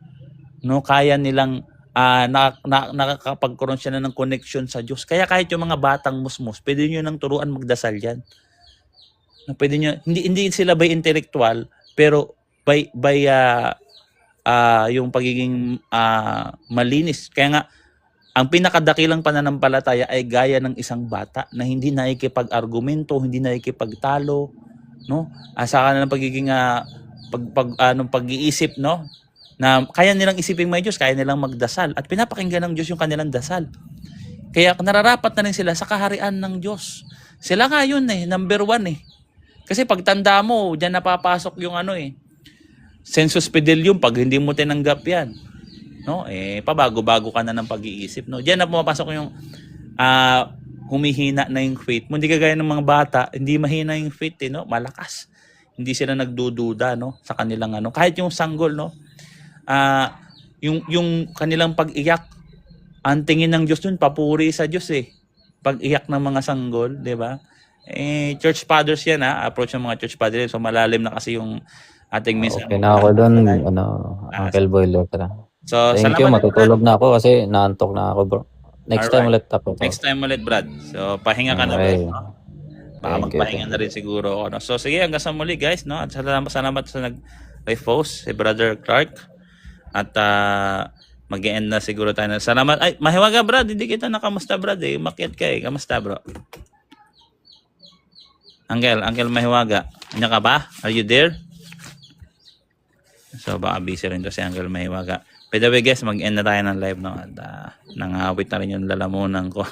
[SPEAKER 4] no, kaya nilang nakakapagkaroon siya na ng connection sa Diyos. Kaya kahit yung mga batang musmus, pwede nyo nang turuan magdasal yan. Pwede nyo, hindi sila by intellectual, pero by yung pagiging malinis. Kaya nga, ang pinakadakilang pananampalataya ay gaya ng isang bata na hindi nakikipag-argumento, hindi nakikipagtalo, no? Sa kanilang pagiging pag-iisip, no? Na kaya nilang isipin may Diyos, kaya nilang magdasal at pinapakinggan ng Diyos yung kanilang dasal. Kaya nararapat na rin sila sa kaharian ng Diyos. Sila nga yun number 1 eh. Kasi pagtanda mo, diyan napapasok yung sensus fidelium pag hindi mo tinanggap yan. No? Pabago-bago ka na ng pag-iisip, no? Diyan na pumapasok yung humihina na yung faith mo. Hindi kagaya ng mga bata, hindi mahina yung faith, no? Malakas. Hindi sila nagdududa, no? Sa kanilang kahit yung sanggol, no? Yung kanilang pag-iyak, ang tingin ng Diyos dun, papuri sa Diyos pag-iyak ng mga sanggol, di ba? Church fathers yan, approach ng mga church fathers. So malalim na kasi yung ating mensahe.
[SPEAKER 7] Okay na ako doon, Uncle Boy Letra.
[SPEAKER 4] So,
[SPEAKER 7] Thank you, matutulog na ako kasi naantok na ako, bro. Next time ulit ako.
[SPEAKER 4] Next time ulit, Brad. So, pahinga ka na,
[SPEAKER 7] Okay.
[SPEAKER 4] bro. Baka magpahinga na rin siguro ako, no? So, sige, hanggang sa muli, guys, no? At salamat sa nag-repost si Brother Clark. At Mag-end na siguro tayo. Salamat. Ay, Mahiwaga, Brad. Hindi kita nakamusta, Brad. Umakyat ka Kamusta, bro? Uncle Mahiwaga. Ano ka ba? Are you there? So, baka busy rin to si Uncle Mahiwaga. By the way, guys, mag-end na tayo ng live, no? At nangawit na rin yung lalamunan ko.